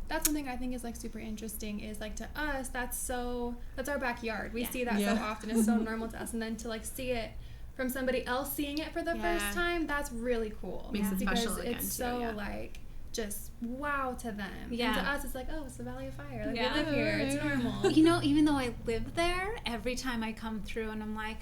That's something I think is super interesting is to us, that's our backyard. We see that so often. It's so normal to us, and then to see it from somebody else seeing it for the first time, that's really cool. Makes it because special again it's too, so just wow to them. Yeah. And to us, it's it's the Valley of Fire. We live here. It's normal. Even though I live there, every time I come through and I'm like,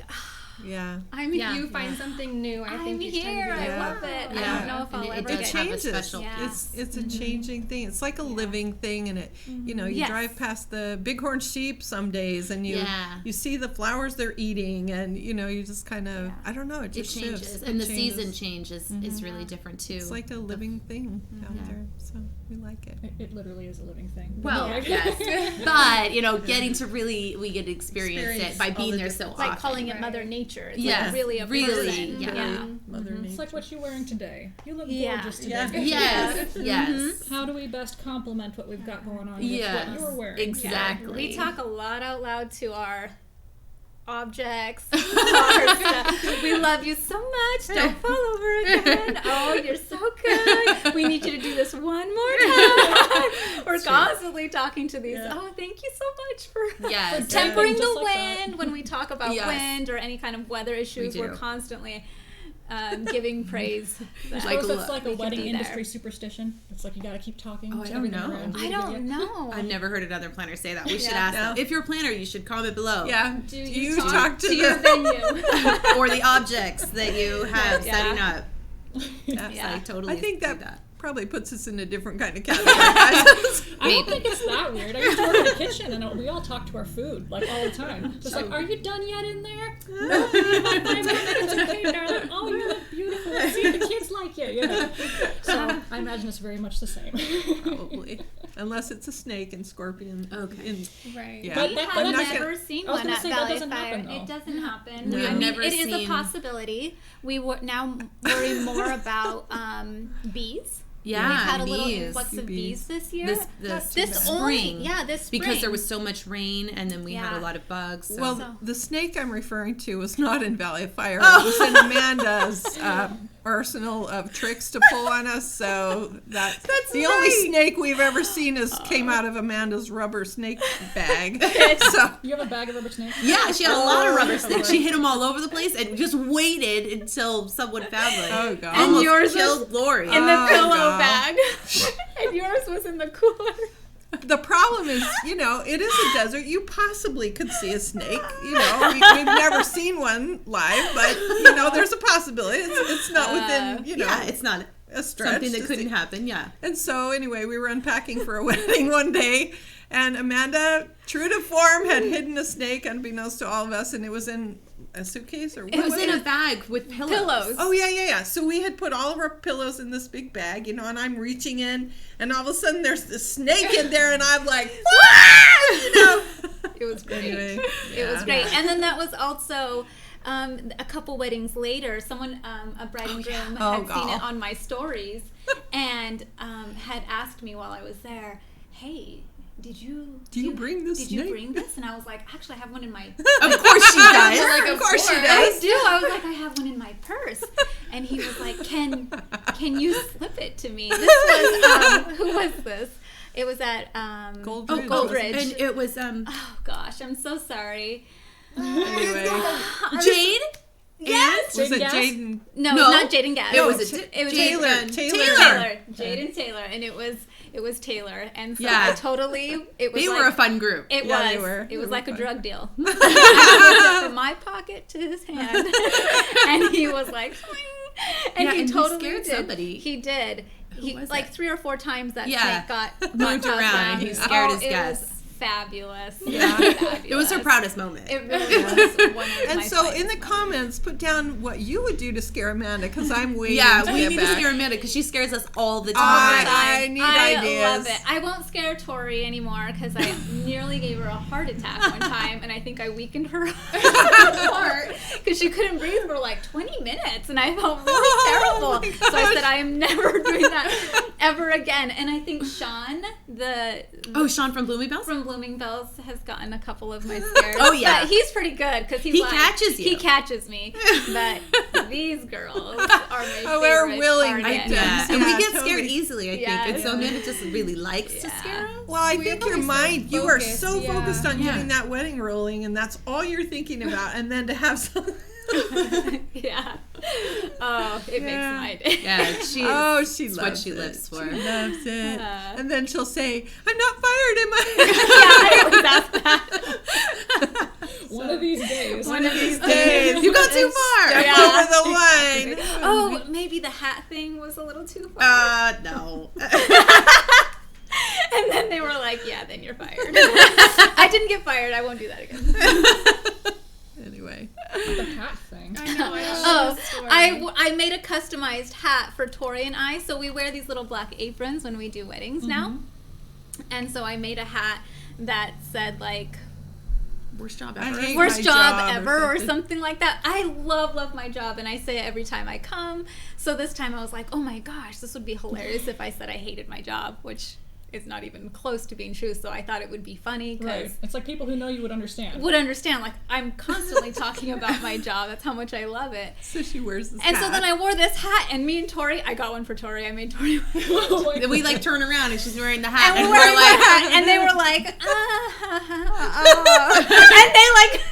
I'm you find something new. I think I'm here. I love it. I don't know if I'll ever it get changes. Have a special It's a changing thing. It's like a living thing, and it you drive past the bighorn sheep some days, and you see the flowers they're eating, and you just kind of I don't know. It just changes, shifts. and the season changes is really different too. It's like a living thing out there, so we like it. It literally is a living thing. Well, yes, but getting to we get to experience it by being there so often. Like calling it Mother Nature. It's really a really, person. Mother Nature. It's like what you're wearing today. You look gorgeous today. Yes. How do we best complement what we've got going on with Yes. what you're wearing? Exactly. We talk a lot out loud to our objects, our stuff. We love you so much. Don't fall over again. Oh, you're so good. We need you to do this one more time. Or we're constantly talking to these. Oh, thank you so much for tempering the wind. When we talk about wind or any kind of weather issues, we're constantly giving praise. I suppose that's like a wedding industry superstition. It's like you gotta keep talking. Oh, I don't know. I don't know. I've never heard another planner say that. We should ask them. If you're a planner, you should comment below. Yeah. Do you talk to your venue or the objects that you have setting up? Yeah. I totally. I think that probably puts us in a different kind of category. I don't think it's that weird. I used to work in the kitchen, and we all talk to our food like all the time. Just like, are you done yet in there? No, 5 more minutes. Okay, darling. Oh, you look beautiful. Let's see if the kids like you. You know. So I imagine it's very much the same. Probably, unless it's a snake and scorpion. Okay. Right. Yeah. But I've never seen one at Valley Fire. It doesn't happen. No, I've never seen. It is a possibility. We now worry more about bees. Yeah, we've had a little influx of bees this year. This spring. This spring. Because there was so much rain, and then we had a lot of bugs. So. Well, the snake I'm referring to was not in Valley of Fire. It was in Amanda's arsenal of tricks to pull on us. So that's the only snake we've ever seen came out of Amanda's rubber snake bag. So you have a bag of rubber snakes? Yeah, she had a lot of rubber snakes. She hid them all over the place and just waited until someone found one. Oh God! And yours killed Lory in the pillow bag, and yours was in the cooler. The problem is, it is a desert. You possibly could see a snake. We've never seen one live, but there's a possibility. It's not within, it's not a stretch. Something that couldn't happen. Yeah. And so anyway, we were unpacking for a wedding one day, and Amanda, true to form, had hidden a snake unbeknownst to all of us, and it was in a suitcase or what? It was in a bag with pillows. Oh, yeah. So we had put all of our pillows in this big bag, and I'm reaching in, and all of a sudden there's this snake in there, and I'm like, It was great. Anyway, It was great. And then that was also a couple weddings later, someone, a bride and groom, had seen it on my stories and had asked me while I was there, hey, did you bring this snake? Did you bring this? And I was like, actually, I have one in my... Of course she does. Of course she does. I do. I was like, I have one in my purse. And he was like, can you slip it to me? This was, who was this? It was at Goldridge. Goldridge. And it was... Oh, gosh, I'm so sorry. Anyway. Jade? Yes. Was it Jaden? No, not Jade and Gaz. It was Taylor. Jade and Taylor, and it was Taylor, and so Yeah. it was They like, were a fun group. It Yeah, was. they were. It was They like were a fun. drug deal. I went from my pocket to his hand, and he was like, swing. And he totally scared did. somebody. He did. He was like it? 3 or 4 times that Yeah. snake got Moved tossed around. He scared his it guests. was fabulous. Yeah. Fabulous. It was her proudest moment. It really was one of And my so finest in the comments, put down what you would do to scare Amanda, because I'm waiting to we get need back. to scare Amanda because she scares us all the time. I need ideas. I love it. I won't scare Tori anymore because I nearly gave her a heart attack one time, and I think I weakened her heart because she couldn't breathe for like 20 minutes, and I felt really terrible. So I said, I am never doing that ever again. And I think Sean, Sean from Bloomingdale's? From Bloomingdale's has gotten a couple of my scares. Oh, yeah. But he's pretty good because He catches you. He catches me. But these girls are my favorite. We're willing target. victims. Yeah, and we Yeah, get totally. scared easily, I think. Yeah, And so yeah. Amanda just really likes to scare us. Well, I think your mind, you are focused, so focused on Yeah. getting that wedding rolling, and that's all you're thinking about, and then to have some... Yeah. Oh, it makes my day. Yeah, she it's loves what she it. lives for. She loves it. And then she'll say, I'm not fired, am I? Yeah, I always ask that. One of these days. One of these days. You got too far. Step over the line. Oh, maybe the hat thing was a little too far. No. And then they were like, yeah, then you're fired. I didn't get fired. I won't do that again. Anyway. The hat thing. I know. I love this story. I made a customized hat for Tori and I. So we wear these little black aprons when we do weddings now. And so I made a hat that said like, Worst job I ever. hate worst my job job ever or or something like that. I love my job, and I say it every time I come. So this time I was like, oh my gosh, this would be hilarious if I said I hated my job, which it's not even close to being true. So I thought it would be funny because it's like people who know you would understand. Like I'm constantly talking about my job. That's how much I love it. So she wears this and hat. so then I wore this hat, and me and Tori, I got one for Tori. I made Tori. Then we like turn around and she's wearing the hat, and we're like, and they were like, and they like.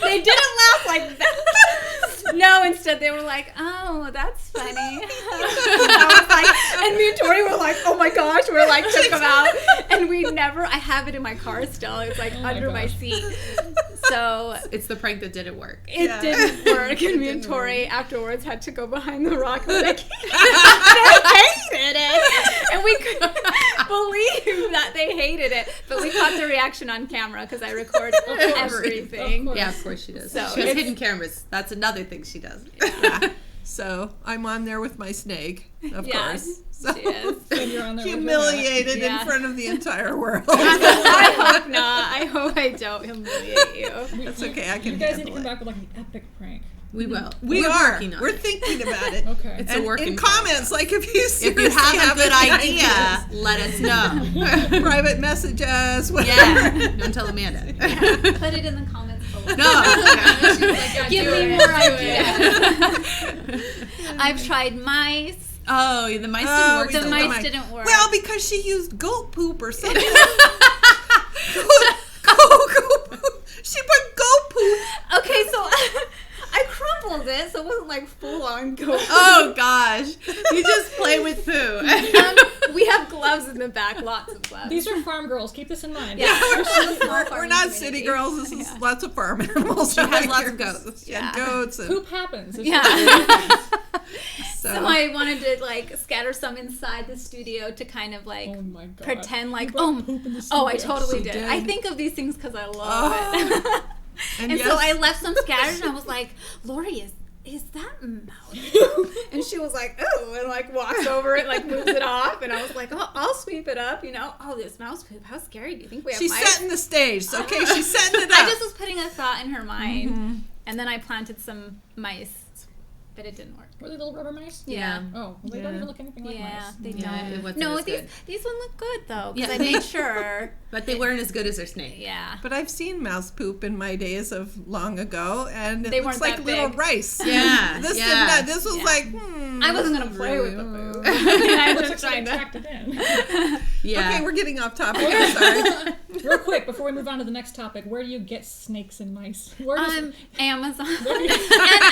They didn't laugh like that. No, instead they were like, "Oh, that's funny." I was like, and me and Tori were like, "Oh my gosh!" We're like, took them out, and I have it in my car still. It's like under my seat. So it's the prank that didn't work. It didn't work, and me and Tori afterwards had to go behind the rock. And like, they hated it, and we couldn't believe that they hated it. But we caught the reaction on camera because I record everything. Yeah, of course she does. So she has hidden cameras. That's another thing she does. Yeah. So I'm on there with my snake, of course. So she is. And you're on there humiliated in front of the entire world. I hope not. I hope I don't humiliate you. That's okay. I can. You guys need to come back with like an epic prank. We will. We're working on We're it. thinking about it. Okay. It's a work in comments. Like if you have a good idea, let us know. Private message us. Whatever. Yeah. Don't tell Amanda. Put it in the comments below. No. Give me more ideas. I've tried mice. Oh, the mice didn't work. The mice didn't work. Well, because she used goat poop or something. Goat poop. She put goat poop. Okay, so I crumpled it, so it wasn't like full on goat. Oh gosh, you just play with poo. We have gloves in the back, lots of gloves. These are farm girls. Keep this in mind. Yeah, we're not city girls. This is lots of farm animals. She has lots of goats. Yeah, goats. And Poop happens. Yeah. So I wanted to like scatter some inside the studio to kind of like pretend like I totally did. I think of these things because I love it. And so I left some scattered, and I was like, "Lory, is that mouse?" And she was like, "Oh," and like walks over it, like moves it off, and I was like, "Oh, I'll sweep it up." Oh, this mouse poop. How scary do you think we have? She's mice? setting the stage. Okay, she's setting it up. I just was putting a thought in her mind, and then I planted some mice, but it didn't work. Were they little rubber mice? Yeah. Oh, well, they don't even look anything like mice. Yeah, they Yeah, don't. it wasn't No, as good. these one look good though, because Yeah. I made sure. But they weren't as good as their snake. Yeah. But I've seen mouse poop in my days of long ago, and it They looks weren't like that little big. rice. Yeah. This yeah. did not. This was like. I wasn't gonna play with the really- poop. I was Looks trying like to. tracked it in. Yeah. Okay, we're getting off topic. I'm sorry. Real quick, before we move on to the next topic, where do you get snakes and mice? Where does Amazon. And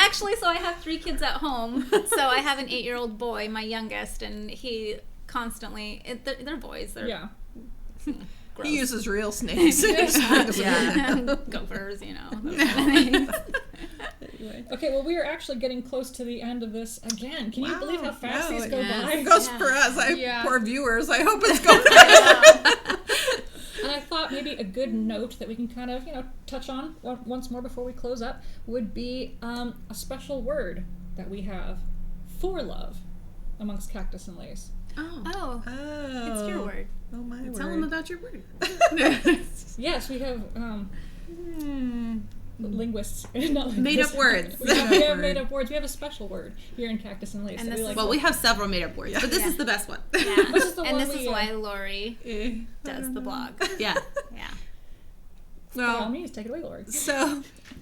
actually, so I have 3 kids at home. So I have an 8-year-old boy, my youngest, and he constantly, they're boys. They're yeah. gross. He uses real snakes. Yeah. Gophers, you know. Okay, well, we are actually getting close to the end of this again. Can you believe how fast these go by? It goes for us. Poor viewers. I hope it's going. And I thought maybe a good note that we can kind of, touch on once more before we close up would be a special word that we have for love amongst Cactus and Lace. Oh. It's your word. Oh, my word. Tell them about your word. Yes, we have linguists. Not Made up words. We have made up words. We have a special word here in Cactus and Lace. And that this we like. Well, we have several made up words, but this is the best one. Yeah. This is the And one this is why Lory does the blog. Yeah. Yeah. By all Well, means, take it away, Lory.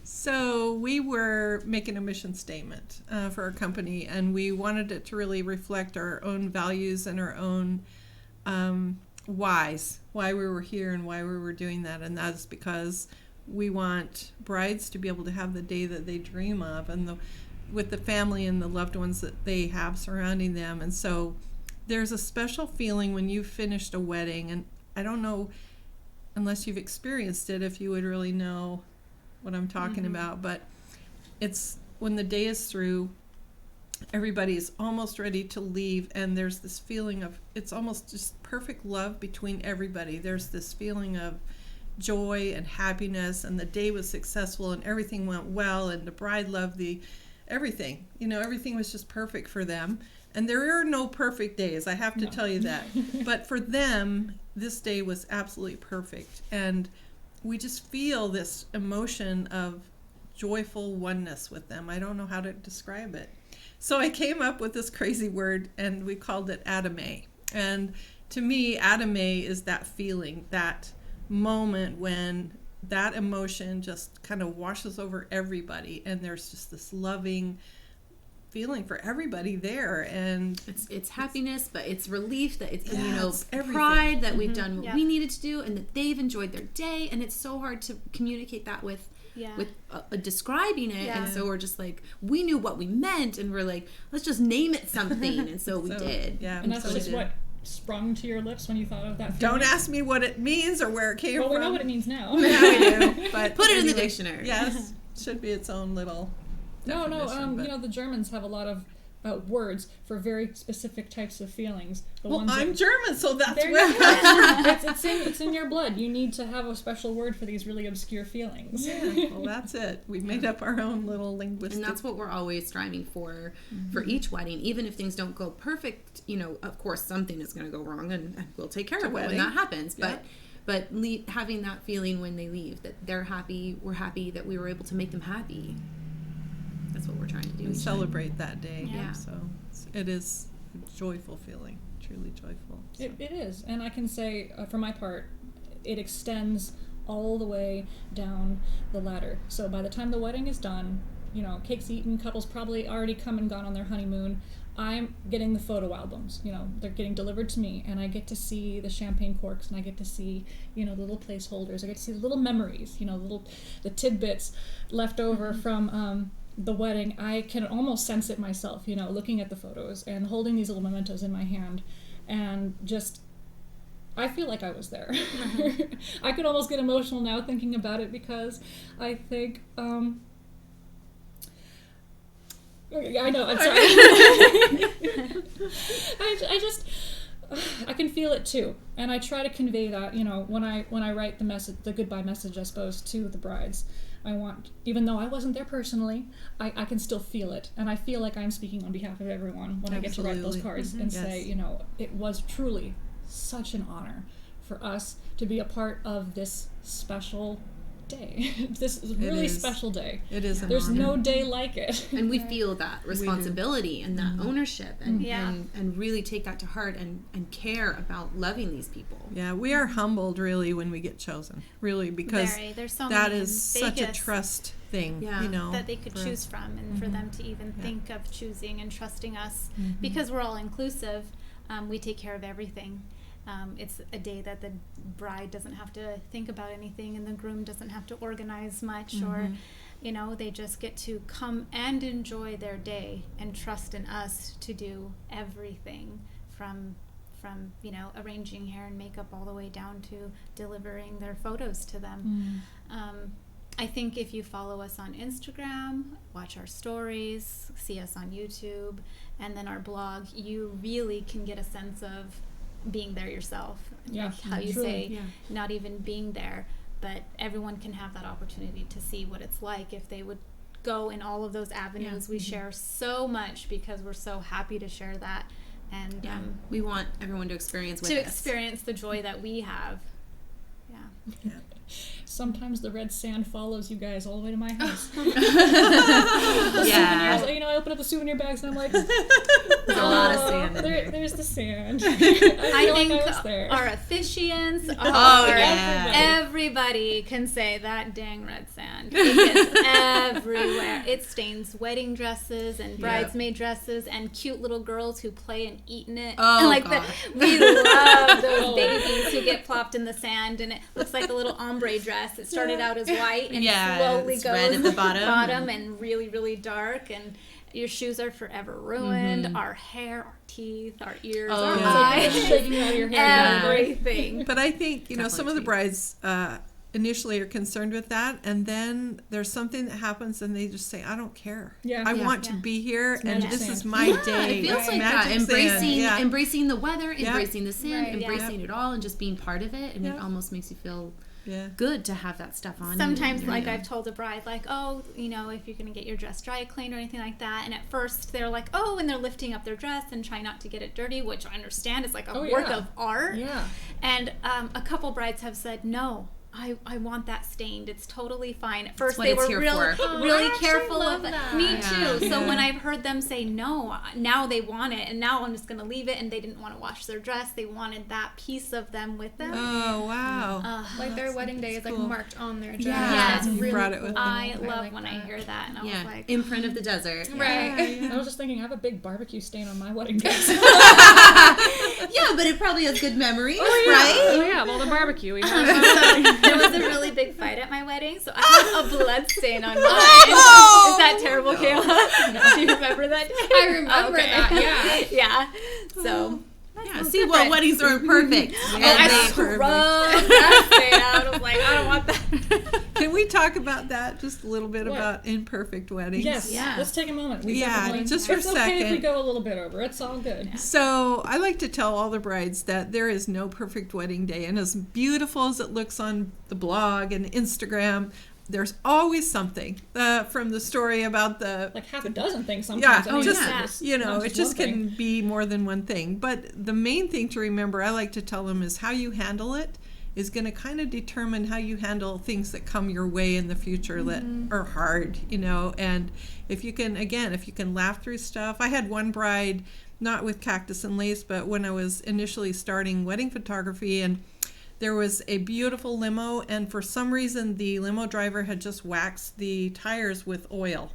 so we were making a mission statement for our company, and we wanted it to really reflect our own values and our own whys, why we were here and why we were doing that. And that's because we want brides to be able to have the day that they dream of, and with the family and the loved ones that they have surrounding them. And so there's a special feeling when you've finished a wedding, and I don't know, unless you've experienced it, if you would really know what I'm talking about, but it's when the day is through, everybody's almost ready to leave, and there's this feeling of, it's almost just perfect love between everybody. There's this feeling of joy and happiness, and the day was successful and everything went well, and the bride loved everything. Everything was just perfect for them. And there are no perfect days, I have to tell you that. But for them, this day was absolutely perfect. And we just feel this emotion of joyful oneness with them. I don't know how to describe it. So I came up with this crazy word, and we called it Adame. And to me, Adam May is that feeling, that moment when that emotion just kind of washes over everybody, and there's just this loving feeling for everybody there, and it's happiness, but it's relief that it's it's pride that we've done what we needed to do, and that they've enjoyed their day, and it's so hard to communicate that with describing it, and so we're just like, we knew what we meant, and we're like, let's just name it something, and so we did. And that's just what sprung to your lips when you thought of that feeling? Don't ask me what it means or where it came from. Well, we know what it means now. Yeah, we do. But put it in the dictionary. Yes, should be its own little definition. No, the Germans have a lot of words for very specific types of feelings. I'm German, so that's where it's in your blood. You need to have a special word for these really obscure feelings. Yeah, well, that's it. We've made up our own little linguistic. And that's what we're always striving for each wedding. Even if things don't go perfect, of course something is going to go wrong, and we'll take care of it when that happens. Yeah. But having that feeling when they leave, that they're happy, we're happy, that we were able to make them happy. That's what we're trying to do. And celebrate that day. Yeah. So it is a joyful feeling, truly joyful. So. It is. And I can say, for my part, it extends all the way down the ladder. So by the time the wedding is done, cake's eaten, couples probably already come and gone on their honeymoon. I'm getting the photo albums, they're getting delivered to me, and I get to see the champagne corks, and I get to see, the little placeholders. I get to see the little memories, the tidbits left over from, the wedding. I can almost sense it myself, looking at the photos and holding these little mementos in my hand, and just, I feel like I was there. I could almost get emotional now thinking about it, because I think, I know, I'm sorry. I can feel it too, and I try to convey that, when I write the goodbye message, I suppose, to the brides. I want, even though I wasn't there personally, I can still feel it, and I feel like I'm speaking on behalf of everyone when I get to write those cards and say, it was truly such an honor for us to be a part of this special day. This is really special day. It is. There's no day like it. And we feel that responsibility and that ownership, and really take that to heart and care about loving these people. Yeah, we are humbled really when we get chosen, really, because that is such a trust thing, that they could choose from, and for them to even think of choosing and trusting us, because we're all inclusive. We take care of everything. It's a day that the bride doesn't have to think about anything, and the groom doesn't have to organize much, or they just get to come and enjoy their day and trust in us to do everything from arranging hair and makeup all the way down to delivering their photos to them. I think if you follow us on Instagram, watch our stories, see us on YouTube, and then our blog, you really can get a sense of being there yourself. How you say, not even being there, but everyone can have that opportunity to see what it's like if they would go in all of those avenues. We share so much because we're so happy to share that, and we want everyone to experience the joy that we have. Sometimes the red sand follows you guys all the way to my house. I open up the souvenir bags and I'm like, there's a lot of sand in there. There's the sand. I think our officiants, everybody can say that dang red sand. It gets everywhere. It stains wedding dresses and bridesmaid dresses and cute little girls who play and eat in it. We love those babies who get plopped in the sand, and it looks like a little ombre dress. It started out as white and slowly goes red at the bottom and really, really dark, and your shoes are forever ruined. Our hair, our teeth, our ears, our eyes, shaking out your hair, everything. But I think some of the brides initially are concerned with that, and then there's something that happens and they just say, I don't care. I want to be here, and this is my day. It feels like that. Embracing the weather, embracing the sand, embracing it all, and just being part of it, and it almost makes you feel good to have that stuff on. Sometimes, I've told a bride, if you're going to get your dress dry cleaned or anything like that, and at first they're like, and they're lifting up their dress and trying not to get it dirty, which I understand is like a work of art. And a couple brides have said, no, I want that stained. It's totally fine. At first, what they it's were here really, for. really I careful love of it. that. Me Yeah. too. So when I've heard them say no, now they want it, and now I'm just going to leave it. And they didn't want to wash their dress. They wanted that piece of them with them. Oh, wow. Like their wedding day is like cool. marked on their dress. Yeah. It's You really brought it cool. with you. I love like when that. I hear that, and I was like, imprint of the desert. Right. I was just thinking, I have a big barbecue stain on my wedding dress. Yeah, but it probably has good memories, Oh right? yeah, well the barbecue. We had. there was a really big fight at my wedding, so I have a blood stain on mine. Is that terrible, Kayla? Do you remember that day? I remember that, yeah. So. Yeah, see, well, weddings are imperfect. I scrubbed that stain out. I was like, I don't want that. Can we talk about that just a little bit What? about imperfect weddings? Yes. Yeah. Let's take a moment. We Yeah, definitely- just for a it's okay if we second. go a little bit over. It's all good. So I like to tell all the brides that there is no perfect wedding day, and as beautiful as it looks on the blog and Instagram, there's always something from the story about the Like half a dozen things yeah, sometimes. I mean, just it's you know, not it just one can thing. be more than one thing. But the main thing to remember, I like to tell them, is how you handle it is going to kind of determine how you handle things that come your way in the future that are hard, you know. And if you can laugh through stuff. I had one bride, not with Cactus and Lace, but when I was initially starting wedding photography, and there was a beautiful limo, and for some reason the limo driver had just waxed the tires with oil.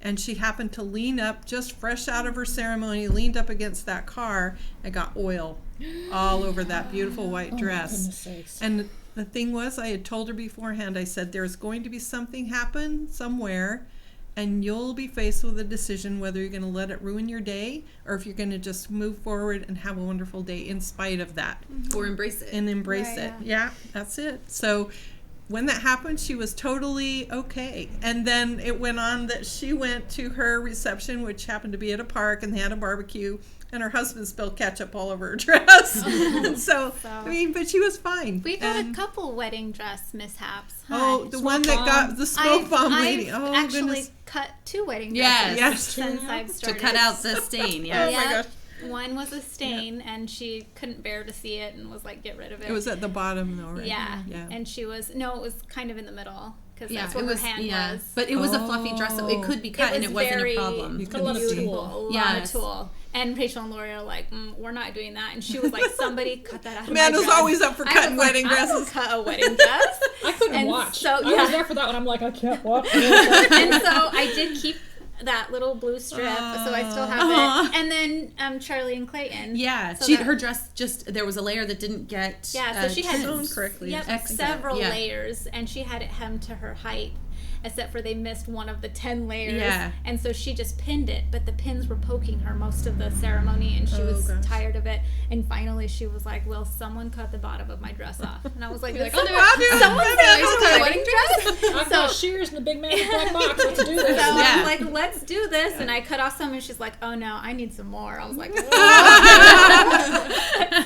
And she happened to lean up, just fresh out of her ceremony, leaned up against that car and got oil all over that beautiful white Oh, my dress. goodness sakes. And the thing was, I had told her beforehand, I said, there's going to be something happen somewhere, and you'll be faced with a decision whether you're going to let it ruin your day or if you're going to just move forward and have a wonderful day in spite of that. Or embrace it. And embrace Right, it. Yeah, that's it. So when that happened, she was totally okay. And then it went on that she went to her reception, which happened to be at a park, and they had a barbecue, and her husband spilled ketchup all over her dress. so, I mean, but she was fine. We've had a And- couple wedding dress mishaps. Oh, the one that bomb. got the smoke bomb lady. I've Oh, actually goodness. cut 2 wedding Yes. dresses Yes. since I've To started. cut out the stain, yeah. Oh, my Yeah. gosh. One was a stain, and she couldn't bear to see it and was like, get rid of it. It was at the bottom, though, right? Yeah. Yeah. And she was, no, it was kind of in the middle, because Yeah, that's where it was, her hand yeah. was. But it was a fluffy dress, so it could be cut and it wasn't a problem. You Got a lot of couldn't see. tool. A lot Yes. of tool. And Rachel and Lory are like, we're not doing that. And she was like, somebody cut that out of my Amanda's dress. always up for I cutting was wedding like, I will dresses. cut a wedding dress. I couldn't And watch. so, I yeah. was there for that one. I'm like, I can't watch. And so I did keep that little blue strip, so I still have Aw. it. And then Charlie and Clayton. Yeah, So that- her dress just, there was a layer that didn't get Yeah, so she had sewn correctly. Yep, Excellent. several Yeah. layers, and she had it hemmed to her height, except for they missed one of the 10 layers. Yeah. And so she just pinned it, but the pins were poking her most of the ceremony, and she Oh, was gosh. tired of it. And finally, she was like, "Will someone cut the bottom of my dress off?" And I was like, Like, "Someone I'll do it. someone I'll said do it. cut a wedding dress." I've got shears in the big man in the black box. Let's do So this. Yeah. I'm like, let's do this. And I cut off some, and she's like, oh no, I need some more. I was like, let's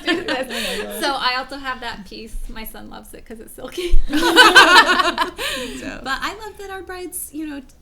do this. So I also have that piece. My son loves it because it's silky. So, But I love that our brides,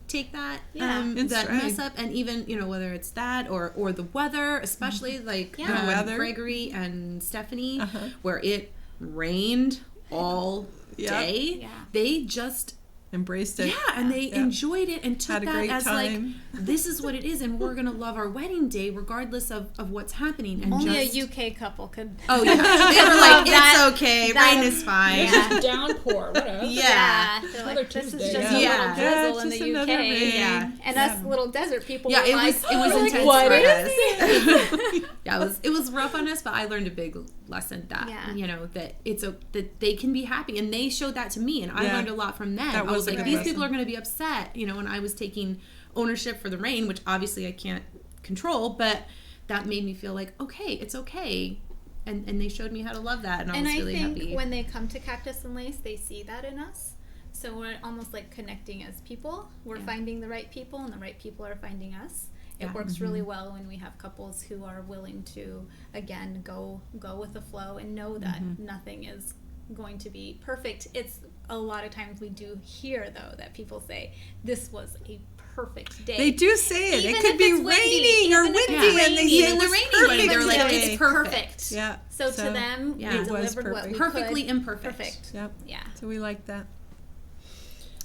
take that Yeah. In that stride. mess up, and even whether it's that or the weather, especially like Yeah. The weather. Gregory and Stephanie, Uh-huh. where it rained all Yep. day. Yeah. They just embraced it. and they Yeah. enjoyed it and took Had a that great as time. like, this is what it is, and we're gonna love our wedding day regardless of what's happening. And Only just, a UK couple could. Oh yeah, they were love like, that. it's okay, That- rain is fine. Yeah. Just downpour. Whatever. Yeah. They're Another like, this is Tuesday. just Yeah. a Yeah. little drizzle Yeah, in it's the just UK. another rain. Yeah. And us little desert people Yeah, were it like, was intense what for is us. Yeah, it was rough on us, but I learned a big lesson that Yeah. that they can be happy, and they showed that to me, and I Yeah. learned a lot from them. That I was was a like, good these lesson. people are going to be upset, and I was taking ownership for the rain, which obviously I can't control, but that made me feel like, okay, it's okay, and they showed me how to love that, and I was really think happy. when they come to Cactus and Lace, they see that in us. So we're almost like connecting as people. We're finding the right people, and the right people are finding us. It Yeah. works really well when we have couples who are willing to, again, go with the flow and know that nothing is going to be perfect. It's a lot of times we do hear, though, that people say, this was a perfect day. They do say it. Even it could be raining or windy, and they say in the rainy wedding, they're like, it's perfect. Yeah. So to them, we delivered what we perfectly could. imperfect. Perfect. Yep. Yeah. So we like that.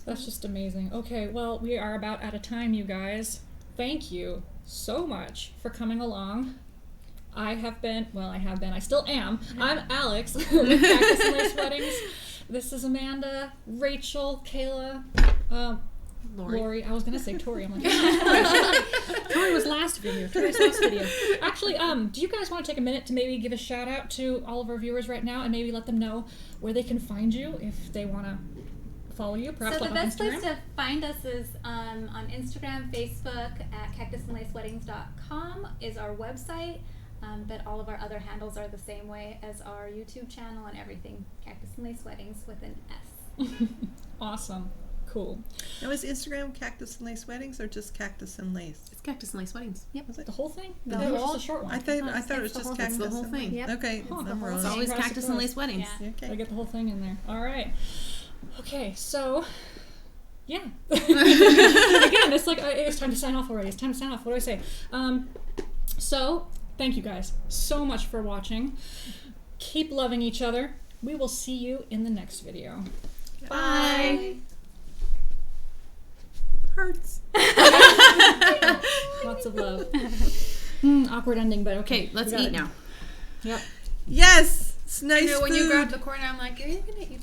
That's just amazing. Okay, well, we are about out of time, you guys. Thank you so much for coming along. I still am. I'm Alex with Cactus and Lace Weddings. This is Amanda, Rachel, Kayla, Lory. I was gonna say Tori. I'm like, Tori was last video. Tori's last video. Actually, do you guys want to take a minute to maybe give a shout out to all of our viewers right now, and maybe let them know where they can find you if they want to follow you? Perhaps so like the on best Instagram? place to find us is on Instagram, Facebook at cactusandlaceweddings.com is our website. But all of our other handles are the same way as our YouTube channel and everything. Cactus and Lace Weddings with an S. Awesome. Cool. Now, is Instagram Cactus and Lace Weddings or just Cactus and Lace? It's Cactus and Lace Weddings. Yep. Was it? The whole thing? The That was whole- just a short one. I thought it was just Cactus. The whole and thing. Lace. Yep. Okay, Huh. I'm wrong. It's always Surprise, Cactus and surprise. Lace Weddings. Yeah. Okay. I get the whole thing in there. All right. Okay, so yeah. Again, it's like it's time to sign off already. It's time to sign off. What do I say? So thank you guys so much for watching. Keep loving each other. We will see you in the next video. Bye. Hurts. Lots of love. Awkward ending, but okay. Okay, let's we got eat it. now. Yep. Yes. It's nice You know, when food. you grab the corner, I'm like, are you gonna eat